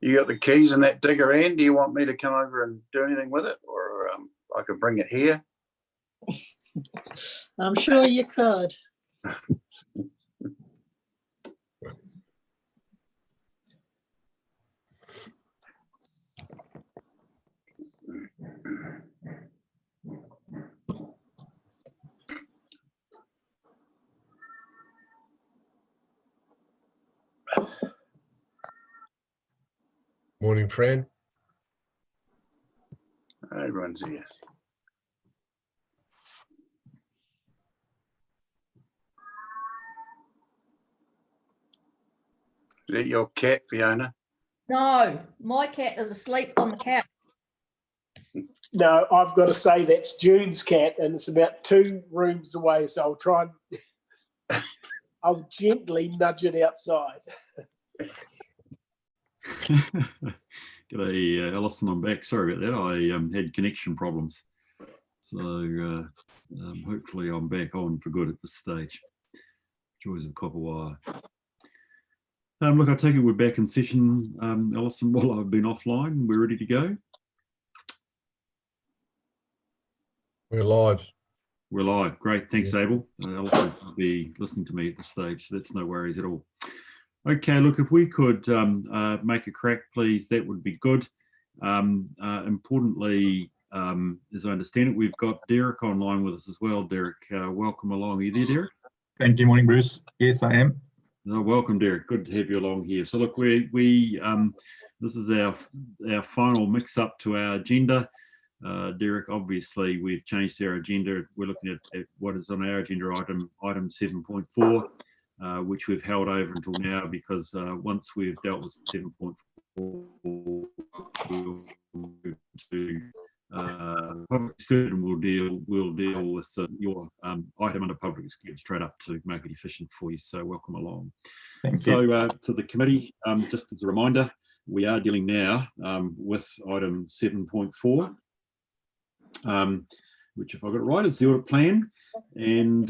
You got the keys in that digger end. Do you want me to come over and do anything with it, or I could bring it here? I'm sure you could. Morning, Fran. Everyone's here. Is that your cat, Fiona? No, my cat is asleep on the couch. No, I've got to say that's June's cat, and it's about 2 rooms away. So I'll try and I'll gently nudge it outside. G'day, Alison, I'm back. Sorry about that. I had connection problems. So hopefully I'm back on for good at this stage. Joys of copper wire. Look, I take it we're back in session, Alison, while I've been offline. We're ready to go. We're live. We're live. Great. Thanks, Abel. Alison will be listening to me at this stage, so that's no worries at all. Okay, look, if we could make a crack, please, that would be good. Importantly, as I understand it, we've got Derek online with us as well. Derek, welcome along. Are you there, Derek? Thank you. Morning, Bruce. Yes, I am. Welcome, Derek. Good to have you along here. So look, this is our final mix-up to our agenda. Derek, obviously, we've changed our agenda. We're looking at what is on our agenda item 7.4, which we've held over until now because once we've dealt with 7.4, we'll move to public good, and we'll deal with your item under public good straight up to make it efficient for you. So welcome along. Thank so you. To the committee, just as a reminder, we are dealing now with item 7.4. Which, if I got it right, is the audit plan. And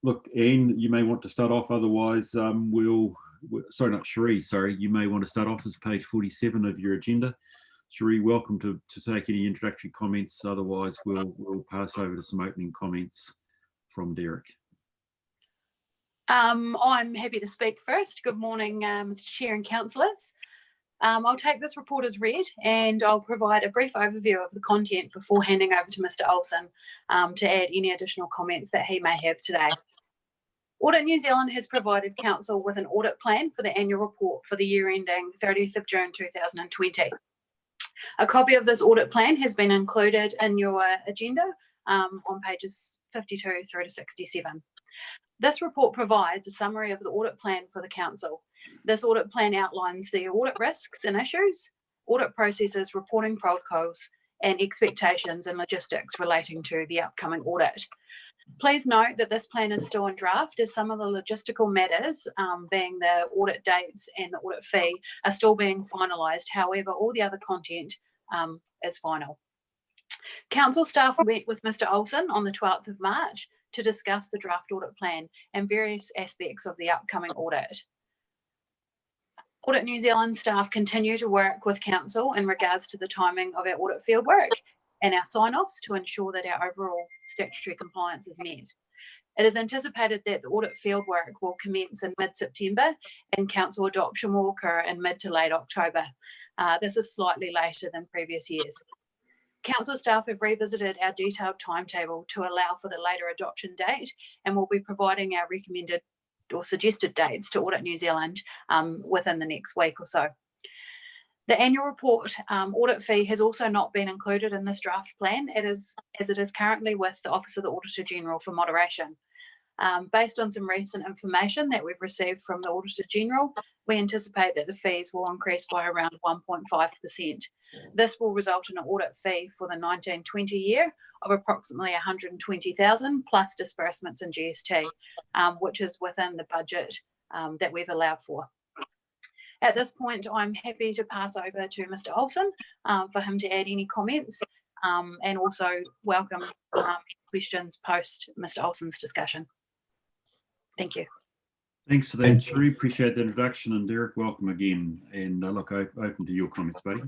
look, Anne, you may want to start off. Otherwise, sorry, not Cherie. Sorry, you may want to start off. This is page 47 of your agenda. Cherie, welcome to take any introductory comments. Otherwise, we'll pass over to some opening comments from Derek. I'm happy to speak first. Good morning, Mr. Chair and councillors. I'll take this report as read and I'll provide a brief overview of the content before handing over to Mr. Olsen to add any additional comments that he may have today. Audit New Zealand has provided Council with an audit plan for the annual report for the year ending 30th of June 2020. A copy of this audit plan has been included in your agenda on pages 52 through to 67. This report provides a summary of the audit plan for the Council. This audit plan outlines the audit risks and issues, audit processes, reporting protocols, and expectations and logistics relating to the upcoming audit. Please note that this plan is still in draft, as some of the logistical matters, being the audit dates and the audit fee, are still being finalised. However, all the other content is final. Council staff met with Mr. Olsen on the 12th of March to discuss the draft audit plan and various aspects of the upcoming audit. Audit New Zealand staff continue to work with Council in regards to the timing of our audit fieldwork and our sign-offs to ensure that our overall statutory compliance is met. It is anticipated that the audit fieldwork will commence in mid-September and Council adoption will occur in mid to late October. This is slightly later than previous years. Council staff have revisited our detailed timetable to allow for the later adoption date and will be providing our recommended or suggested dates to Audit New Zealand within the next week or so. The annual report audit fee has also not been included in this draft plan, as it is currently with the Office of the Auditor General for moderation. Based on some recent information that we've received from the Auditor General, we anticipate that the fees will increase by around 1.5%. This will result in an audit fee for the 19-20 year of approximately $120,000 plus disbursements and GST, which is within the budget that we've allowed for. At this point, I'm happy to pass over to Mr. Olsen for him to add any comments and also welcome questions post Mr. Olsen's discussion. Thank you. Thanks for that, Cherie. Appreciate the introduction. And Derek, welcome again. And look, open to your comments, buddy.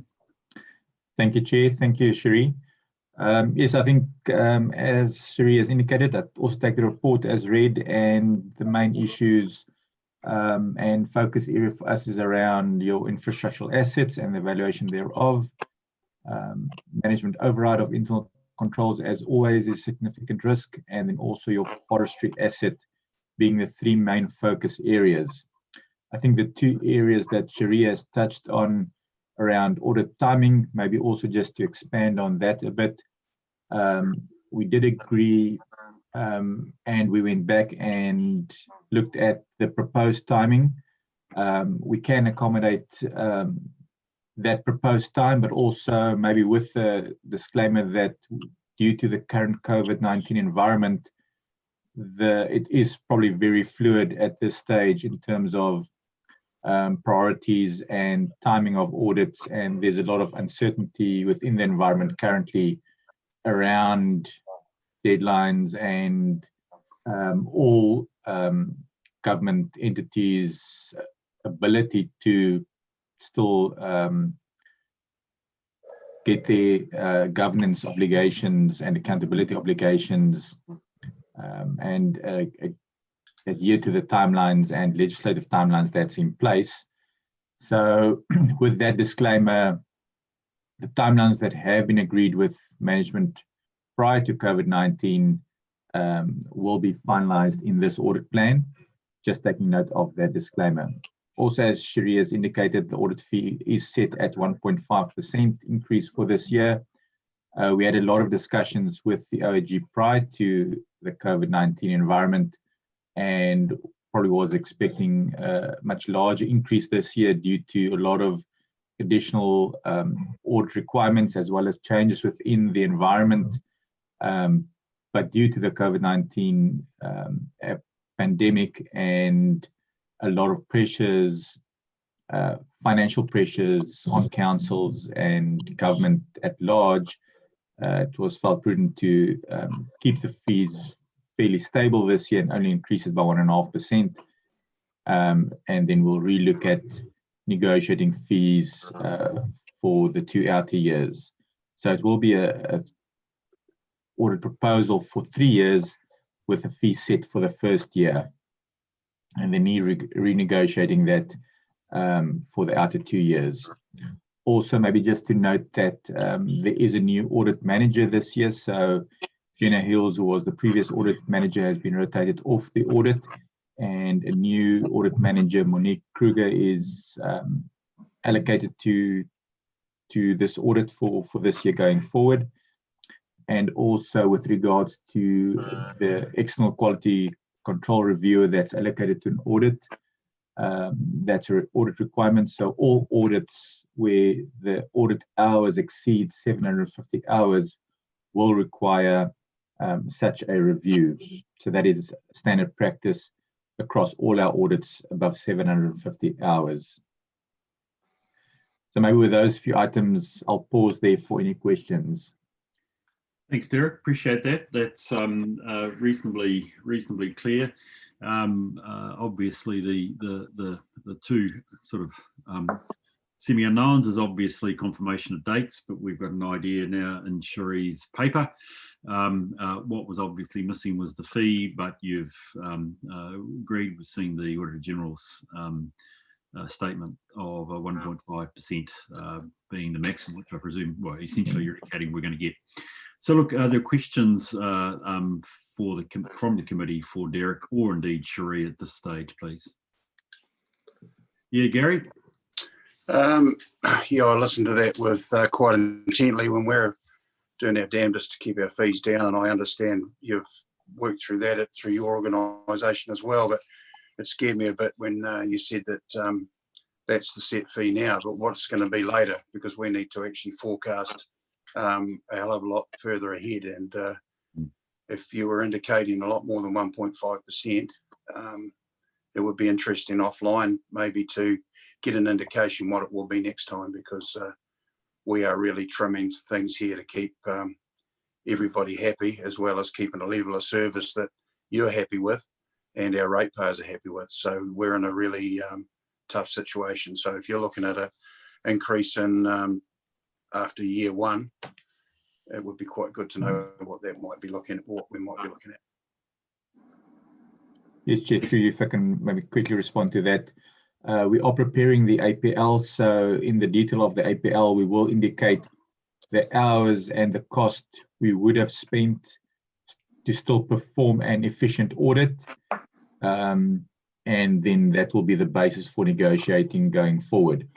Thank you, Chair. Thank you, Cherie. Yes, I think as Cherie has indicated, I'd also take the report as read, and the main issues and focus area for us is around your infrastructural assets and the valuation thereof. Management override of internal controls, as always, is significant risk, and then also your forestry asset being the three main focus areas. I think the two areas that Cherie has touched on around audit timing, maybe also just to expand on that a bit. We did agree and we went back and looked at the proposed timing. We can accommodate that proposed time, but also maybe with the disclaimer that due to the current COVID-19 environment, it is probably very fluid at this stage in terms of priorities and timing of audits, and there's a lot of uncertainty within the environment currently around deadlines and all government entities' ability to still get their governance obligations and accountability obligations and adhere to the timelines and legislative timelines that's in place. So with that disclaimer, the timelines that have been agreed with management prior to COVID-19 will be finalized in this audit plan, just taking note of that disclaimer. Also, as Cherie has indicated, the audit fee is set at 1.5% increase for this year. We had a lot of discussions with the OAG prior to the COVID-19 environment, and probably was expecting a much larger increase this year due to a lot of additional audit requirements as well as changes within the environment. But due to the COVID-19 pandemic and a lot of pressures, financial pressures on councils and government at large, it was felt prudent to keep the fees fairly stable this year and only increase it by 1.5%. And then we'll relook at negotiating fees for the 2 outer years. So it will be a audit proposal for 3 years with a fee set for the first year, and then renegotiating that for the outer 2 years. Also, maybe just to note that there is a new audit manager this year. So Jenna Hills, who was the previous audit manager, has been rotated off the audit, and a new audit manager, Monique Kruger, is allocated to this audit for this year going forward. And also with regards to the external quality control reviewer that's allocated to an audit, that's an audit requirement. So all audits where the audit hours exceed 750 hours will require such a review. So that is standard practice across all our audits above 750 hours. So maybe with those few items, I'll pause there for any questions. Thanks, Derek. Appreciate that. That's reasonably clear. Obviously, the two sort of semi-unknowns is obviously confirmation of dates, but we've got an idea now in Cherie's paper. What was obviously missing was the fee, but you've agreed with seeing the Auditor General's statement of 1.5% being the maximum, which I presume, well, essentially you're indicating we're going to get. So look, are there questions from the committee for Derek or indeed Cherie at this stage, please? Yeah, Gary? Yeah, I listened to that with quite intently when we're doing our damnedest to keep our fees down, and I understand you've worked through that through your organisation as well, but it scared me a bit when you said that that's the set fee now, but what's going to be later, because we need to actually forecast a hell of a lot further ahead. And if you were indicating a lot more than 1.5%, it would be interesting offline maybe to get an indication what it will be next time, because we are really trimming things here to keep everybody happy, as well as keeping a level of service that you're happy with and our ratepayers are happy with. So we're in a really tough situation. So if you're looking at an increase in after year one, it would be quite good to know what that might be looking at, what we might be looking at. Yes, Chair, through you, if I can maybe quickly respond to that. We are preparing the APL, so in the detail of the APL, we will indicate the hours and the cost we would have spent to still perform an efficient audit. And then that will be the basis for negotiating going forward.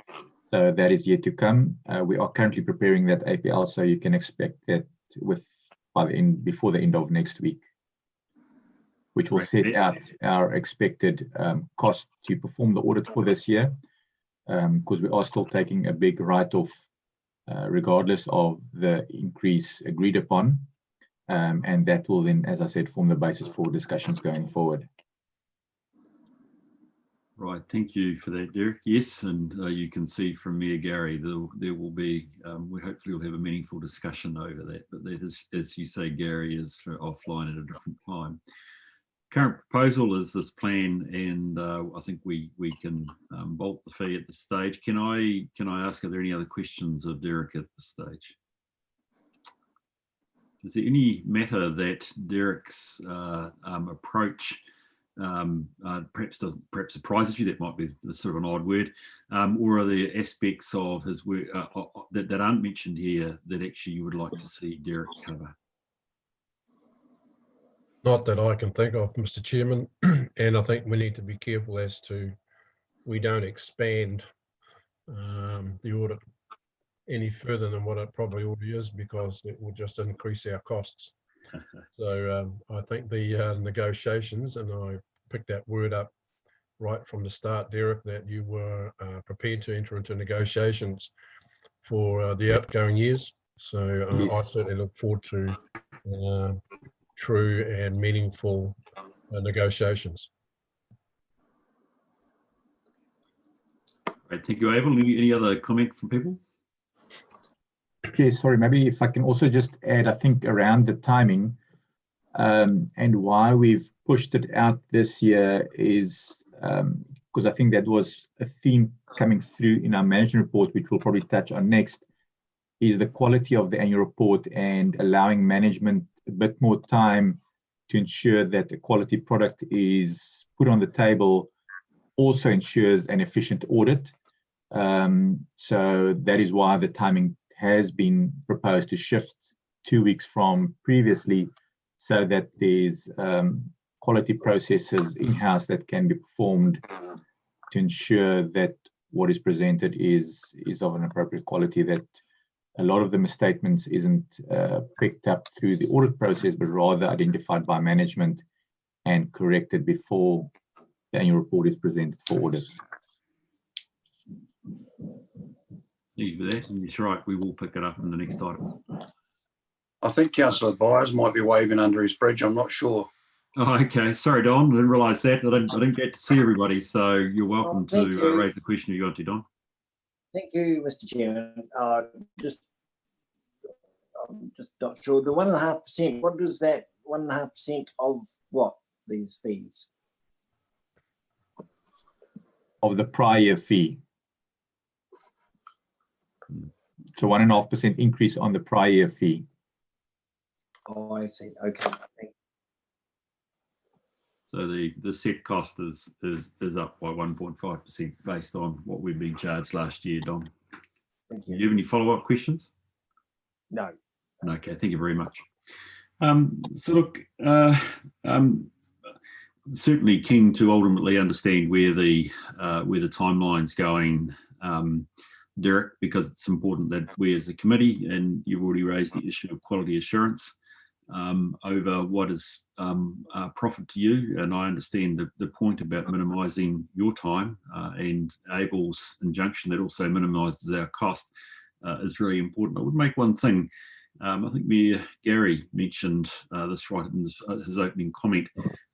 So that is yet to come. We are currently preparing that APL, so you can expect that before the end of next week, which will set out our expected cost to perform the audit for this year, because we are still taking a big write-off regardless of the increase agreed upon. And that will then, as I said, form the basis for discussions going forward. Right, thank you for that, Derek. Yes, and you can see from me, Gary, there will be, we hopefully will have a meaningful discussion over that, but that is, as you say, Gary, is for offline at a different time. Current proposal is this plan, and I think we can bolt the fee at this stage. Can I ask, are there any other questions of Derek at this stage? Is there any matter that Derek's approach perhaps surprises you? That might be sort of an odd word, or are there aspects of his work that aren't mentioned here that actually you would like to see Derek cover? Not that I can think of, Mr. Chairman, and I think we need to be careful as to we don't expand the audit any further than what it probably already is, because it will just increase our costs. So I think the negotiations, and I picked that word up right from the start, Derek, that you were prepared to enter into negotiations for the outgoing years. So Yes. I certainly look forward to true and meaningful negotiations. Great, thank you, Abel. Any other comment from people? Okay, sorry, maybe if I can also just add, I think around the timing and why we've pushed it out this year is because I think that was a theme coming through in our management report, which we'll probably touch on next, is the quality of the annual report and allowing management a bit more time to ensure that a quality product is put on the table also ensures an efficient audit. So that is why the timing has been proposed to shift 2 weeks from previously, so that there's quality processes in-house that can be performed to ensure that what is presented is of an appropriate quality, that a lot of the misstatements isn't picked up through the audit process, but rather identified by management and corrected before the annual report is presented for audit. Thank you for that. And you're right, we will pick it up in the next item. I think Councillor Byers might be waving under his bridge. I'm not sure. Oh, okay. Sorry, Don. I didn't realise that. I didn't get to see everybody. So you're welcome to raise the question you got to, Don. Thank you, Mr. Chairman. I'm just not sure. The 1.5%, what is that 1.5% of what, these fees? Of the prior year fee. So 1.5% increase on the prior year fee. Oh, I see. Okay. Thank you. So the set cost is up by 1.5% based on what we've been charged last year, Don. Thank you. Do you have any follow-up questions? No. Okay, thank you very much. So look, certainly keen to ultimately understand where the timeline's going, Derek, because it's important that we as a committee, and you've already raised the issue of quality assurance over what is profit to you, and I understand the point about minimising your time and Abel's injunction that also minimises our cost is really important. I would make one thing. I think Mayor Gary mentioned this right in his opening comment.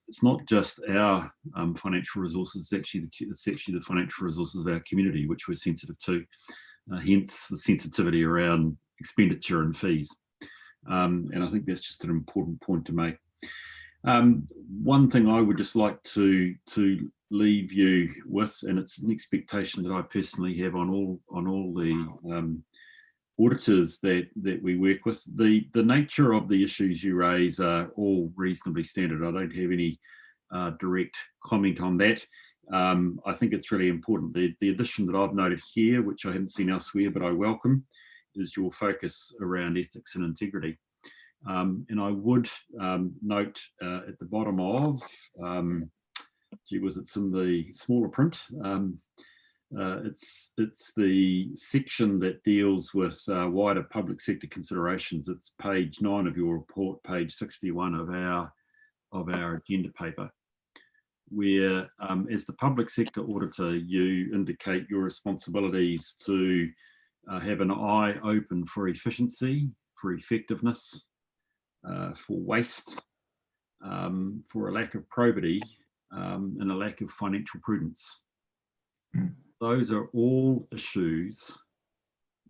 It's not just our financial resources, it's actually the financial resources of our community, which we're sensitive to, hence the sensitivity around expenditure and fees. And I think that's just an important point to make. One thing I would just like to leave you with, and it's an expectation that I personally have on all the auditors that we work with, the nature of the issues you raise are all reasonably standard. I don't have any direct comment on that. I think it's really important. The addition that I've noted here, which I haven't seen elsewhere, but I welcome, is your focus around ethics and integrity. And I would note at the bottom of, it's in the smaller print, it's the section that deals with wider public sector considerations. It's page 9 of your report, page 61 of our agenda paper, where as the public sector auditor, you indicate your responsibilities to have an eye open for efficiency, for effectiveness, for waste, for a lack of probity, and a lack of financial prudence. Those are all issues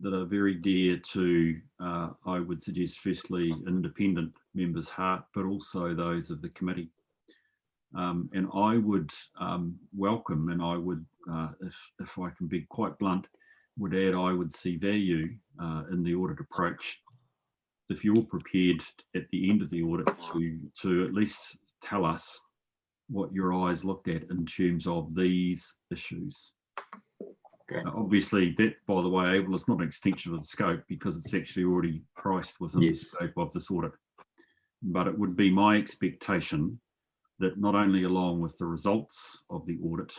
that are very dear to, I would suggest, firstly, independent members' heart, but also those of the committee. And I would welcome, and I would, if I can be quite blunt, would add I would see value in the audit approach if you're prepared at the end of the audit to at least tell us what your eyes looked at in terms of these issues. Okay. Obviously, that, by the way, Abel, is not an extension of the scope because it's actually already priced within the scope of this audit. But it would be my expectation that not only along with the results of the audit,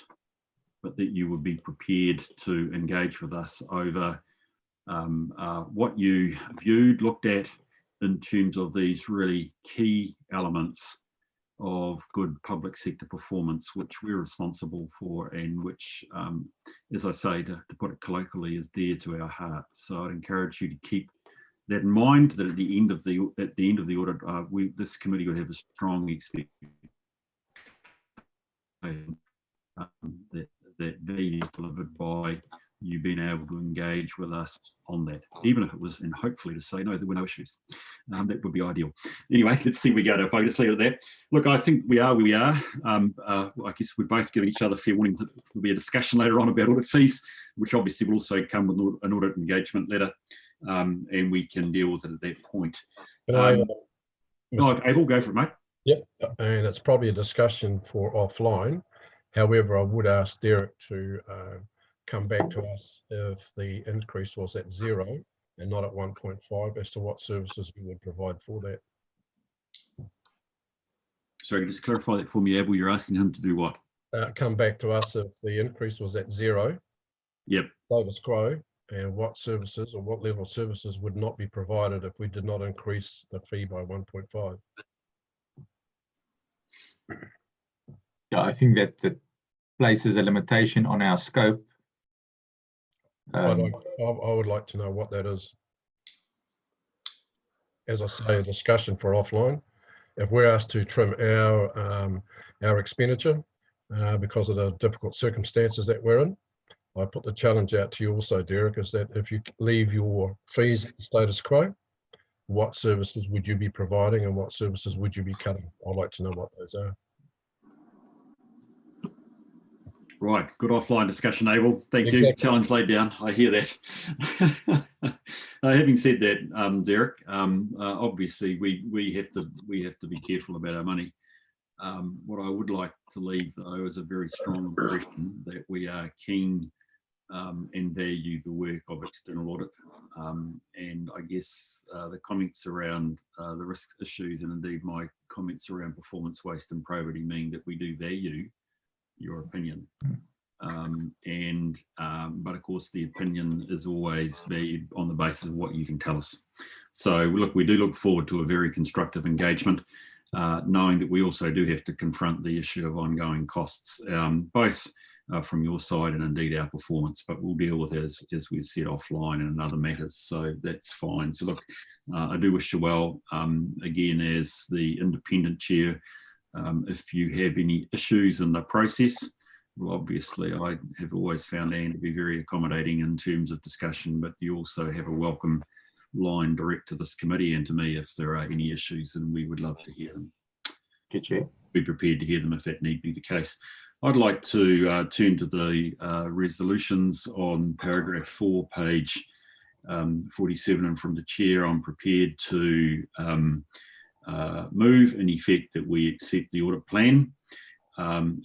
but that you would be prepared to engage with us over what you viewed, looked at in terms of these really key elements of good public sector performance, which we're responsible for and which, as I say, to put it colloquially, is dear to our hearts. So I'd encourage you to keep that in mind, that at the end of the audit, this committee would have a strong expectation that value is delivered by you being able to engage with us on that, even if it was, and hopefully to say, no, there were no issues. That would be ideal. Anyway, let's see where we go. If I just leave it at that. Look, I think we are where we are. I guess we're both giving each other fair warning that there'll be a discussion later on about audit fees, which obviously will also come with an audit engagement letter, and we can deal with it at that point. Abel, go for it, mate. Yep, and it's probably a discussion for offline. However, I would ask Derek to come back to us if the increase was at 0 and not at 1.5 as to what services we would provide for that. Sorry, just clarify that for me, Abel. You're asking him to do what? Come back to us if the increase was at 0. Yep. Status quo, and what services or what level of services would not be provided if we did not increase the fee by 1.5. Yeah, I think that places a limitation on our scope. I would like to know what that is. As I say, a discussion for offline. If we're asked to trim our expenditure because of the difficult circumstances that we're in, I put the challenge out to you also, Derek, is that if you leave your fees at the status quo, what services would you be providing and what services would you be cutting? I'd like to know what those are. Right, good offline discussion, Abel. Thank you. Challenge laid down. I hear that. Having said that, Derek, obviously we have to be careful about our money. What I would like to leave, though, is a very strong impression that we are keen and value the work of external audit. And I guess the comments around the risk issues and indeed my comments around performance, waste and probity mean that we do value your opinion. But of course the opinion is always valued on the basis of what you can tell us. So look, we do look forward to a very constructive engagement, knowing that we also do have to confront the issue of ongoing costs, both from your side and indeed our performance, but we'll deal with it as we've said offline and in other matters, so that's fine. So look, I do wish you well. Again, as the independent chair, if you have any issues in the process, well, obviously I have always found Anne to be very accommodating in terms of discussion, but you also have a welcome line direct to this committee and to me if there are any issues, and we would love to hear them. Good, Chair. Be prepared to hear them if that need be the case. I'd like to turn to the resolutions on paragraph 4, page 47, and from the chair, I'm prepared to move in effect that we accept the audit plan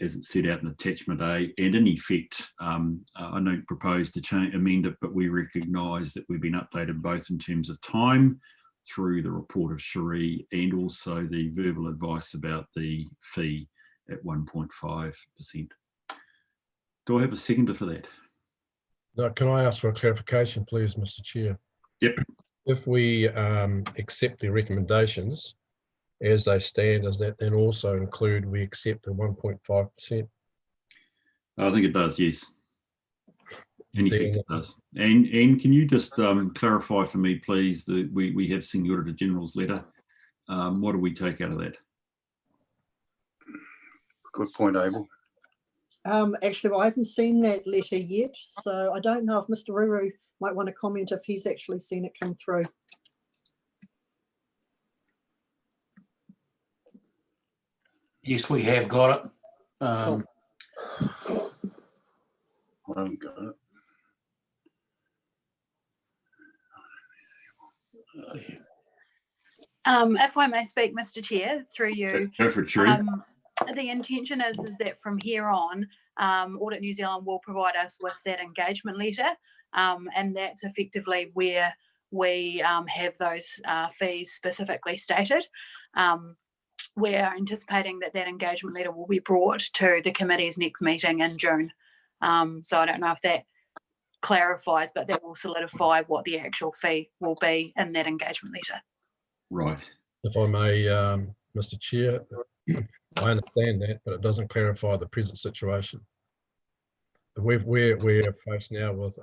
as it's set out in attachment A, and in effect, I don't propose to amend it, but we recognise that we've been updated both in terms of time through the report of Cherie and also the verbal advice about the fee at 1.5%. Do I have a seconder for that? Now, can I ask for a clarification, please, Mr. Chair? Yep. If we accept the recommendations as they stand, does that then also include we accept the 1.5%? I think it does, yes. In effect, it does. And can you just clarify for me, please, that we have seen the Auditor General's letter. What do we take out of that? Good point, Abel. Actually, I haven't seen that letter yet, so I don't know if Mr. Ruru might want to comment if he's actually seen it come through. Yes, we have got it. I haven't got it. If I may speak, Mr. Chair, through you. Go for it, Cherie. The intention is that from here on, Audit New Zealand will provide us with that engagement letter, and that's effectively where we have those fees specifically stated. We're anticipating that engagement letter will be brought to the committee's next meeting in June. So I don't know if that clarifies, but that will solidify what the actual fee will be in that engagement letter. Right. If I may, Mr. Chair, I understand that, but it doesn't clarify the present situation. We're faced now with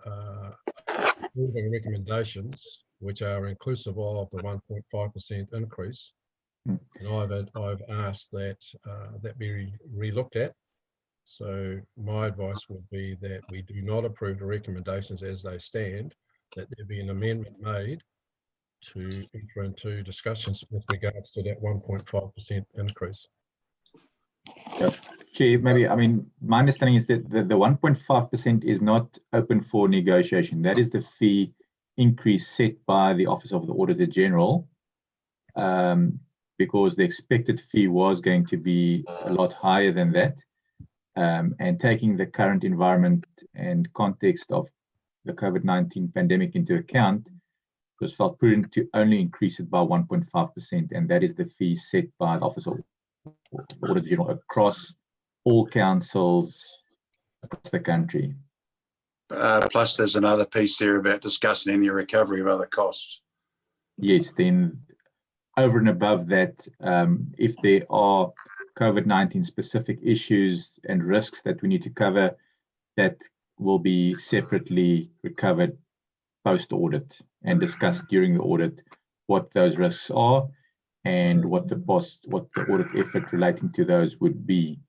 moving recommendations, which are inclusive of the 1.5% increase. And I've asked that that be re-looked at So my advice would be that we do not approve the recommendations as they stand, that there be an amendment made to enter into discussions with regards to that 1.5% increase. Chair, maybe, I mean, my understanding is that the 1.5% is not open for negotiation. That is the fee increase set by the Office of the Auditor General, because the expected fee was going to be a lot higher than that. And taking the current environment and context of the COVID-19 pandemic into account, it was felt prudent to only increase it by 1.5%, and that is the fee set by the Office of the Auditor General across all councils across the country. Plus, there's another piece there about discussing any recovery of other costs. Yes, then over and above that, if there are COVID-19 specific issues and risks that we need to cover, that will be separately recovered post-audit and discussed during the audit what those risks are and what the audit effort relating to those would be.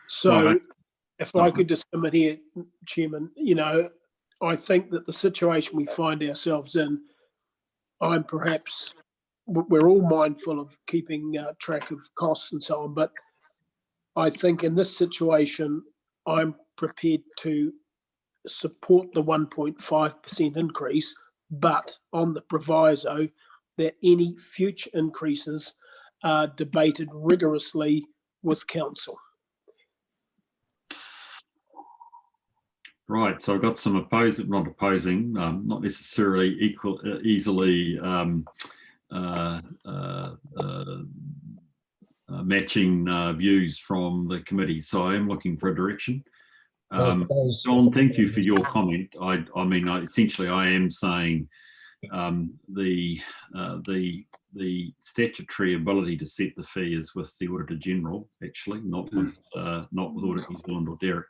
So if I could just come in here, Chairman, you know, I think that the situation we find ourselves in, we're all mindful of keeping track of costs and so on, but I think in this situation, I'm prepared to support the 1.5% increase, but on the proviso that any future increases are debated rigorously with council. Right, so I've got some not necessarily easily matching views from the committee. So I am looking for a direction. John, thank you for your comment. I mean, essentially, I am saying the statutory ability to set the fee is with the Auditor General, actually, not with Audit New Zealand or Derek.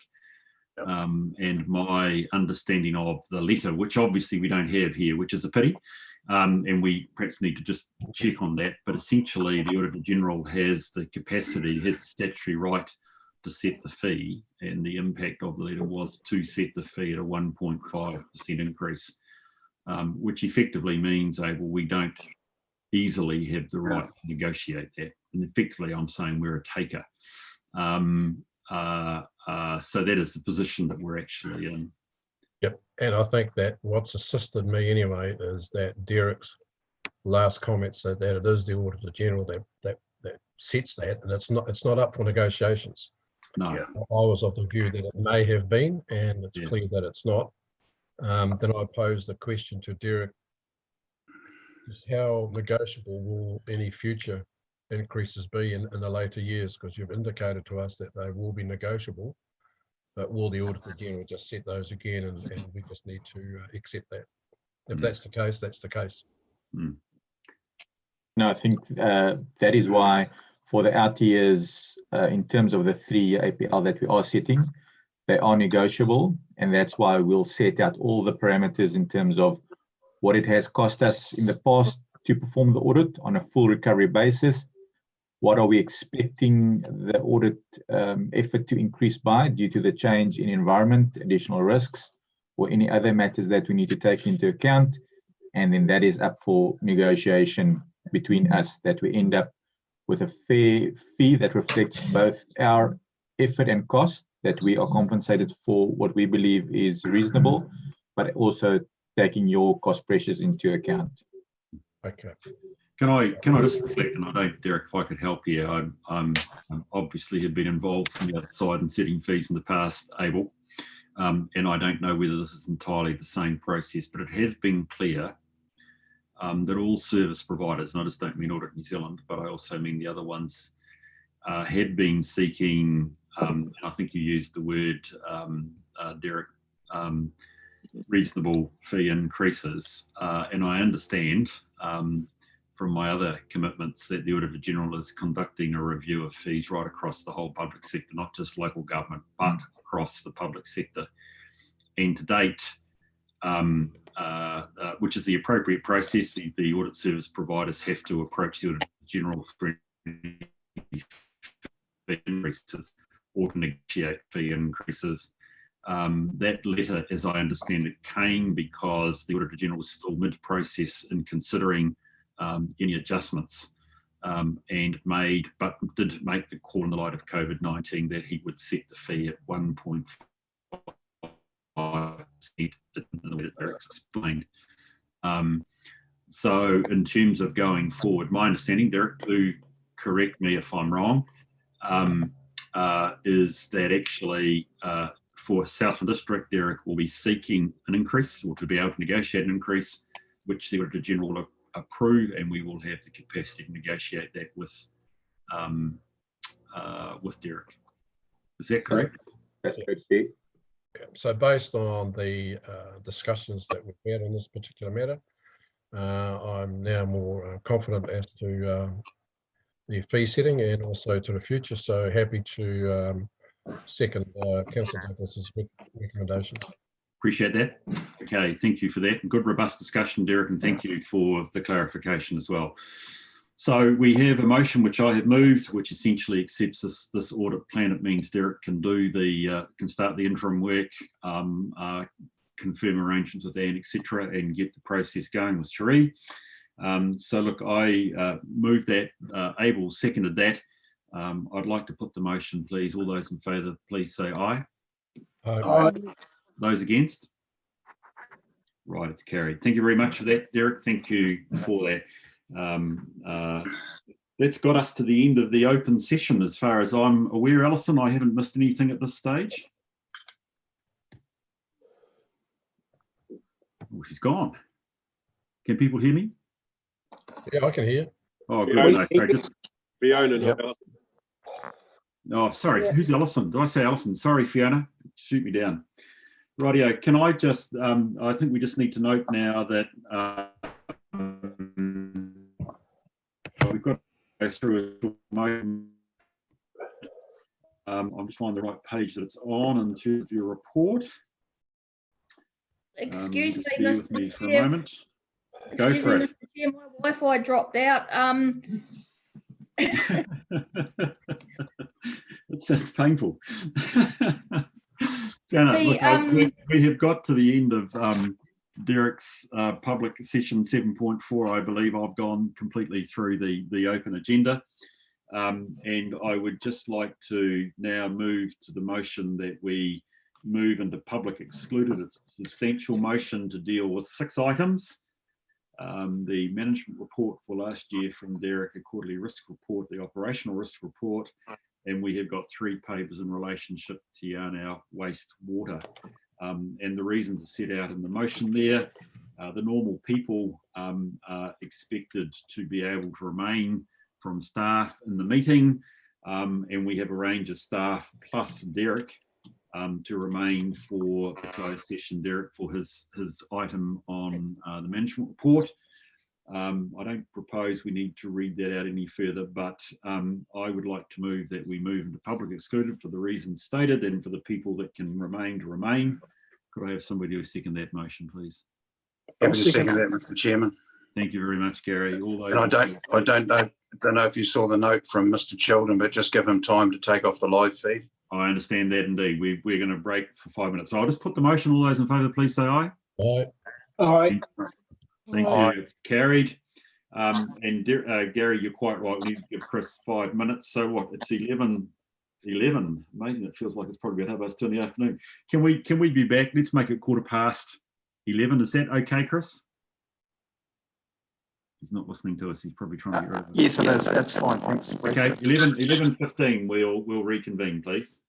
And my understanding of the letter, which obviously we don't have here, which is a pity, and we perhaps need to just check on that, but essentially the Auditor General has the capacity, has the statutory right to set the fee, and the impact of the letter was to set the fee at a 1.5% increase, which effectively means, well, we don't easily have the right to negotiate that. And effectively, I'm saying we're a taker. So that is the position that we're actually in. Yep, and I think that what's assisted me anyway is that Derek's last comment said that it is the Auditor General that sets that, and it's not up for negotiations. No, I was of the view that it may have been, and it's clear that it's not. Then I posed the question to Derek: just how negotiable will any future increases be in the later years? Because you've indicated to us that they will be negotiable, but will the Auditor General just set those again, and we just need to accept that? If that's the case, that's the case. No, I think that is why for the out years, in terms of the 3-year APL that we are setting, they are negotiable, and that's why we'll set out all the parameters in terms of what it has cost us in the past to perform the audit on a full recovery basis. What are we expecting the audit effort to increase by due to the change in environment, additional risks, or any other matters that we need to take into account? And then that is up for negotiation between us, that we end up with a fair fee that reflects both our effort and cost, that we are compensated for what we believe is reasonable, but also taking your cost pressures into account. Okay. Can I just reflect, and I don't, Derek, if I could help here, I'm obviously have been involved from the other side in setting fees in the past, Abel, and I don't know whether this is entirely the same process, but it has been clear that all service providers, and I just don't mean Audit New Zealand, but I also mean the other ones, had been seeking, and I think you used the word, Derek, reasonable fee increases, and I understand from my other commitments that the Auditor General is conducting a review of fees right across the whole public sector, not just local government, but across the public sector. And to date, which is the appropriate process, the audit service providers have to approach the Auditor General for any increases or to negotiate fee increases. That letter, as I understand it, came because the Auditor General was still mid-process in considering any adjustments, and did make the call in the light of COVID-19 that he would set the fee at 1.5% in the way that Derek's explained. So in terms of going forward, my understanding, Derek, do correct me if I'm wrong, is that actually for Southland District, Derek will be seeking an increase, or to be able to negotiate an increase, which the Auditor General will approve, and we will have the capacity to negotiate that with Derek. Is that correct? That's correct, Steve. Okay. So based on the discussions that we've had on this particular matter, I'm now more confident as to the fee setting and also to the future. So happy to second Councillor Douglas's recommendations. Appreciate that. Okay, thank you for that. Good, robust discussion, Derek, and thank you for the clarification as well. So we have a motion which I have moved, which essentially accepts this audit plan. It means Derek can do can start the interim work, confirm arrangements with Anne, etc., and get the process going with Cherie. So look, I moved that. Abel seconded that. I'd like to put the motion, please. All those in favour, please say aye. Aye. Those against? Right, it's carried. Thank you very much for that, Derek. Thank you for that. That's got us to the end of the open session as far as I'm aware. Alison, I haven't missed anything at this stage. Oh, she's gone. Can people hear me? Yeah, I can hear. Oh, good. No, sorry, Fiona. Yep. Oh, sorry. Yes. Who's Alison? Did I say Alison? Sorry, Fiona. Shoot me down. Rightio. Can I just, I think we just need to note now that we've got to go through a motion. I'm just finding the right page that it's on in terms of your report. Excuse Just me, bear with me Mr. for a Chair. moment. Go for it. Mr. Chair, my Wi-Fi dropped out. It sounds painful. Fiona, look, we have got to the end of Derek's public session 7.4. I believe I've gone completely through the open agenda. And I would just like to now move to the motion that we move into public excluded. It's a substantial motion to deal with 6 items. The management report for last year from Derek, a quarterly risk report, the operational risk report, and we have got 3 papers in relationship to Yarnau wastewater. And the reasons are set out in the motion there. The normal people are expected to be able to remain from staff in the meeting, and we have a range of staff plus Derek to remain for the closed session. Derek for his item on the management report. I don't propose we need to read that out any further, but I would like to move that we move into public excluded for the reasons stated and for the people that can remain to remain. Could I have somebody who second that motion, please? Happy to second that, Mr. Chairman. Thank you very much, Gary. All those. And I don't know if you saw the note from Mr. Children, but just give him time to take off the live feed. I understand that indeed. We're going to break for 5 minutes. So I'll just put the motion. All those in favour, please say aye. Aye. Aye. Thank you. It's carried. And Gary, you're quite right. We need to give Chris 5 minutes. So what? It's 11. Amazing. It feels like it's probably about 2 in the afternoon. Can we be back? Let's make it 11:15. Is that okay, Chris? He's not listening to us. He's probably trying to get rid of it. Yes, it is. That's fine. Thanks. Okay, 11:15. We'll reconvene, please.